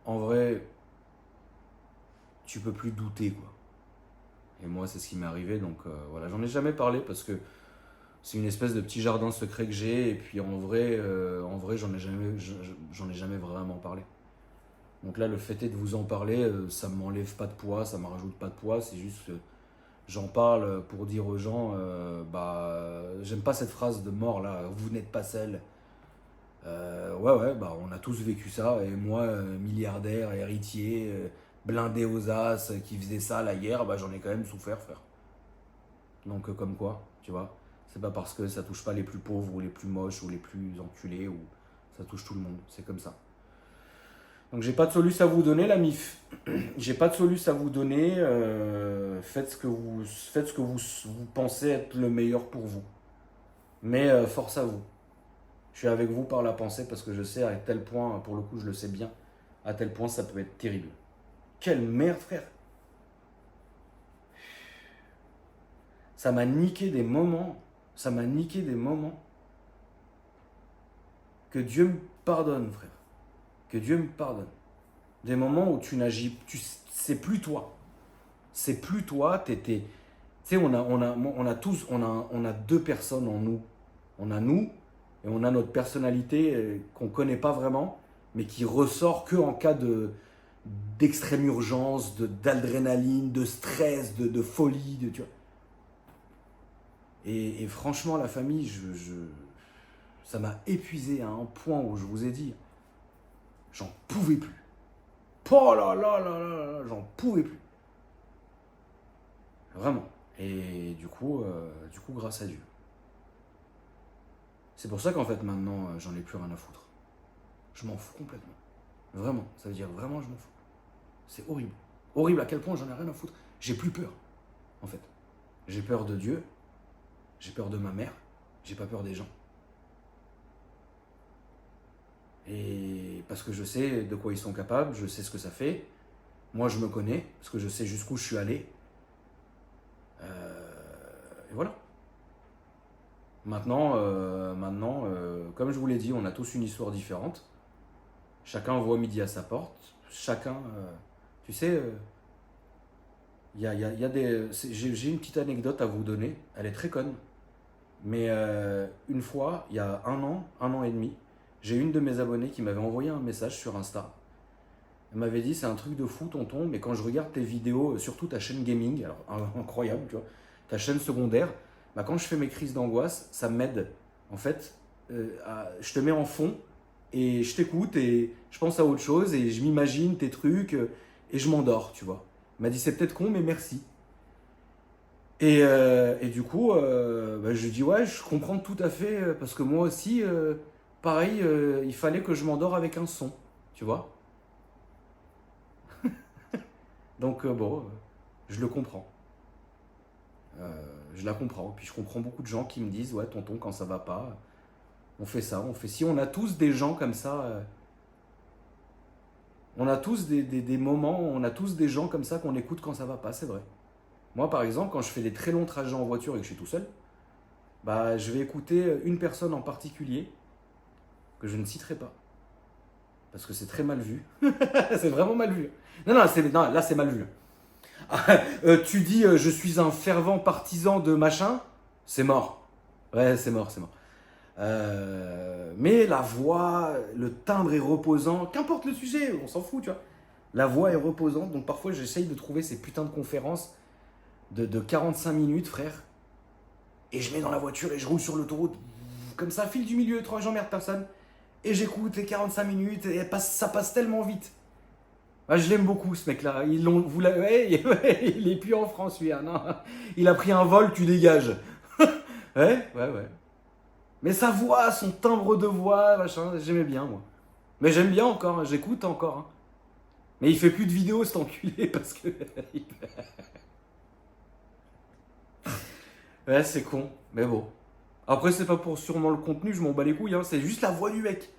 en vrai, tu peux plus douter, quoi. Et moi, c'est ce qui m'est arrivé, donc voilà, j'en ai jamais parlé parce que c'est une espèce de petit jardin secret que j'ai, et puis en vrai, j'en ai jamais vraiment parlé. Donc là, le fait est de vous en parler, ça ne m'enlève pas de poids, ça ne me rajoute pas de poids, c'est juste que j'en parle pour dire aux gens, j'aime pas cette phrase de mort là, vous n'êtes pas seul. Ouais, bah on a tous vécu ça, et moi, milliardaire, héritier, blindé aux as, qui faisait ça la guerre, bah j'en ai quand même souffert, frère. Donc comme quoi, tu vois, c'est pas parce que ça touche pas les plus pauvres ou les plus moches ou les plus enculés, ou ça touche tout le monde, c'est comme ça. Donc j'ai pas de solution à vous donner, la MIF. J'ai pas de solution à vous donner. Faites ce que vous pensez être le meilleur pour vous. Mais force à vous. Je suis avec vous par la pensée parce que je sais à tel point, pour le coup je le sais bien, à tel point ça peut être terrible. Quelle merde, frère. Ça m'a niqué des moments. Que Dieu me pardonne, frère. Que Dieu me pardonne. Des moments où tu n'agis, c'est plus toi. C'est plus toi. Tu sais, on a deux personnes en nous. On a nous et on a notre personnalité qu'on ne connaît pas vraiment, mais qui ressort que en cas d'extrême urgence, d'adrénaline, de stress, de folie, tu vois. Et franchement, la famille, ça m'a épuisé à un point où je vous ai dit, j'en pouvais plus. Oh là là là là, j'en pouvais plus. Vraiment. Et du coup, grâce à Dieu. C'est pour ça qu'en fait, maintenant, j'en ai plus rien à foutre. Je m'en fous complètement. Vraiment. Ça veut dire vraiment, je m'en fous. C'est horrible. Horrible à quel point j'en ai rien à foutre. J'ai plus peur, en fait. J'ai peur de Dieu. J'ai peur de ma mère. J'ai pas peur des gens. Et parce que je sais de quoi ils sont capables, je sais ce que ça fait. Moi, je me connais, parce que je sais jusqu'où je suis allé. Et voilà. Maintenant, comme je vous l'ai dit, on a tous une histoire différente. Chacun voit midi à sa porte. Chacun, tu sais, y a des. J'ai une petite anecdote à vous donner. Elle est très conne. Mais une fois, il y a un an et demi, j'ai une de mes abonnées qui m'avait envoyé un message sur Insta. Elle m'avait dit, c'est un truc de fou, tonton, mais quand je regarde tes vidéos, surtout ta chaîne gaming, alors incroyable, tu vois, ta chaîne secondaire, bah, quand je fais mes crises d'angoisse, ça m'aide. En fait, je te mets en fond et je t'écoute et je pense à autre chose et je m'imagine tes trucs et je m'endors, tu vois. Elle m'a dit, c'est peut-être con, mais merci. Et du coup, bah, je lui dis, ouais, je comprends tout à fait, parce que moi aussi, pareil, il fallait que je m'endors avec un son, tu vois. Donc bon, je le comprends. Je la comprends. Puis je comprends beaucoup de gens qui me disent, ouais, tonton, quand ça va pas, on fait ça, on fait ci. On a tous des gens comme ça. On a tous des moments, on a tous des gens comme ça qu'on écoute quand ça va pas, c'est vrai. Moi, par exemple, quand je fais des très longs trajets en voiture et que je suis tout seul, bah, je vais écouter une personne en particulier que je ne citerai pas. Parce que c'est très mal vu. C'est vraiment mal vu. Non, là, c'est mal vu. Tu dis, je suis un fervent partisan de machin, c'est mort. Ouais, c'est mort. Mais la voix, le timbre est reposant, qu'importe le sujet, on s'en fout, tu vois. La voix est reposante, donc parfois j'essaye de trouver ces putains de conférences de 45 minutes, frère. Et je mets dans la voiture et je roule sur l'autoroute. comme ça, file du milieu, j'emmerde personne. Et j'écoute les 45 minutes et ça passe tellement vite. Ah, je l'aime beaucoup ce mec-là. Il est plus en France lui. Hein, non. Il a pris un vol, tu dégages. Ouais. Mais sa voix, son timbre de voix, machin, j'aimais bien moi. Mais j'aime bien encore, hein, j'écoute encore. Hein. Mais il fait plus de vidéos cet enculé parce que... Ouais, c'est con, mais bon. Après, c'est pas pour sûrement le contenu, je m'en bats les couilles, hein. C'est juste la voix du mec.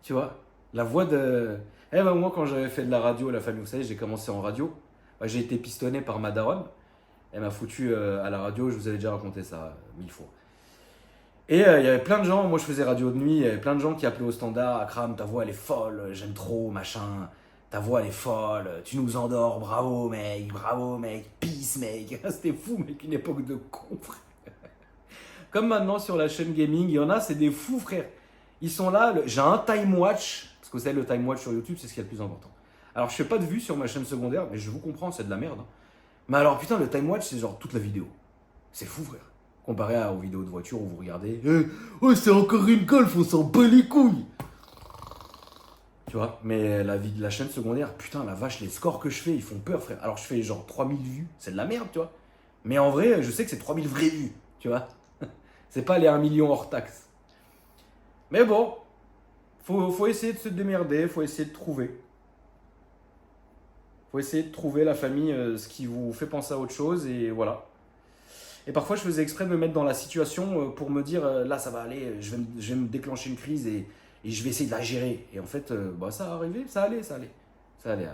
Tu vois, la voix de... moi, quand j'avais fait de la radio, la famille, vous savez, j'ai commencé en radio. J'ai été pistonné par ma daronne. Elle m'a foutu à la radio, je vous avais déjà raconté ça 1000 fois. Et il y avait plein de gens, moi je faisais radio de nuit, il y avait plein de gens qui appelaient au standard, Akram, ta voix elle est folle, j'aime trop, machin, ta voix elle est folle, tu nous endors, bravo mec, peace mec. C'était fou mec, une époque de con frère. Comme maintenant sur la chaîne gaming, il y en a, c'est des fous frère. Ils sont là, j'ai un time watch, parce que vous savez le time watch sur YouTube c'est ce qui est le plus important. Alors je fais pas de vues sur ma chaîne secondaire, mais je vous comprends, c'est de la merde. Hein. Mais alors putain le time watch c'est genre toute la vidéo. C'est fou frère. Comparé aux vidéos de voiture où vous regardez c'est encore une Golf, on s'en bat les couilles. Tu vois, mais la chaîne secondaire, putain la vache, les scores que je fais, ils font peur frère. Alors je fais genre 3000 vues, c'est de la merde, tu vois. Mais en vrai, je sais que c'est 3000 vraies vues, tu vois. C'est pas les 1 million hors taxe. Mais bon, faut essayer de se démerder, faut essayer de trouver. Faut essayer de trouver la famille, ce qui vous fait penser à autre chose, et voilà. Et parfois, je faisais exprès de me mettre dans la situation pour me dire, là, ça va aller, je vais me déclencher une crise et je vais essayer de la gérer. Et en fait, ça arrivait, ça allait. Ça allait,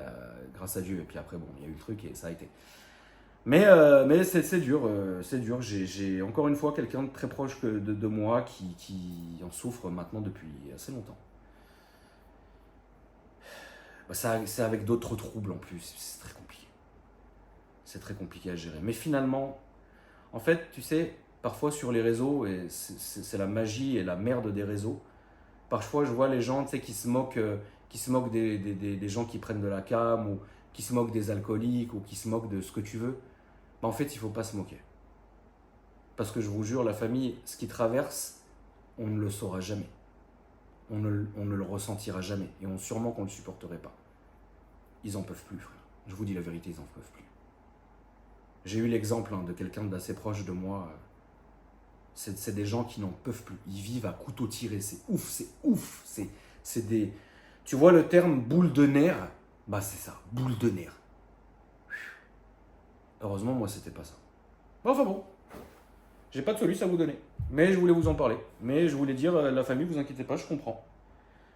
grâce à Dieu. Et puis après, bon, il y a eu le truc et ça a été. Mais c'est dur, c'est dur. J'ai encore une fois quelqu'un de très proche de moi qui en souffre maintenant depuis assez longtemps. C'est avec d'autres troubles en plus, c'est très compliqué. C'est très compliqué à gérer. Mais finalement... En fait, tu sais, parfois sur les réseaux, et c'est la magie et la merde des réseaux, parfois je vois les gens qui se moquent des gens qui prennent de la cam, ou qui se moquent des alcooliques, ou qui se moquent de ce que tu veux. En fait, il ne faut pas se moquer. Parce que je vous jure, la famille, ce qu'ils traversent, on ne le saura jamais. On ne le ressentira jamais. Et sûrement qu'on ne le supporterait pas. Ils n'en peuvent plus, frère. Je vous dis la vérité, ils n'en peuvent plus. J'ai eu l'exemple de quelqu'un d'assez proche de moi. C'est des gens qui n'en peuvent plus. Ils vivent à couteau tiré. C'est ouf. C'est des... Tu vois le terme boule de nerf? C'est ça, boule de nerf. Heureusement, moi, c'était pas ça. Enfin bon, j'ai pas de solution à vous donner. Mais je voulais vous en parler. Mais je voulais dire, la famille, vous inquiétez pas, je comprends.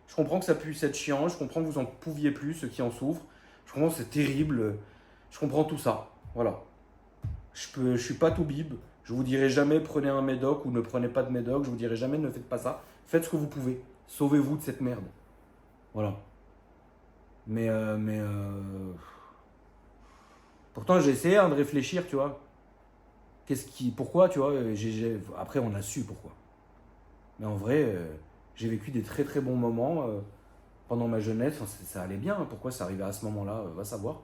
Je comprends que ça puisse être chiant. Je comprends que vous en pouviez plus, ceux qui en souffrent. Je comprends que c'est terrible. Je comprends tout ça. Voilà. Je suis pas tout bib. Je vous dirai jamais prenez un médoc ou ne prenez pas de médoc. Je vous dirai jamais ne faites pas ça. Faites ce que vous pouvez. Sauvez-vous de cette merde. Voilà. Mais pourtant j'ai essayé de réfléchir, tu vois. Pourquoi, tu vois. Après on a su pourquoi. Mais en vrai, j'ai vécu des très très bons moments pendant ma jeunesse. Ça allait bien. Pourquoi ça arrivait à ce moment-là, va savoir.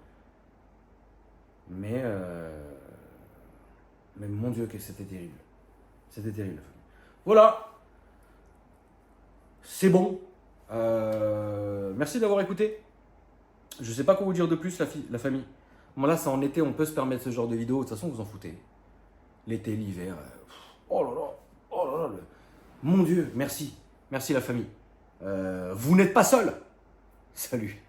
Mais mon Dieu, que c'était terrible. C'était terrible. Voilà. C'est bon. Merci d'avoir écouté. Je sais pas quoi vous dire de plus, la famille. Bon, là, c'est en été, on peut se permettre ce genre de vidéo. De toute façon, vous en foutez. L'été, l'hiver. Oh là là. Mon Dieu, merci. Merci, la famille. Vous n'êtes pas seul. Salut.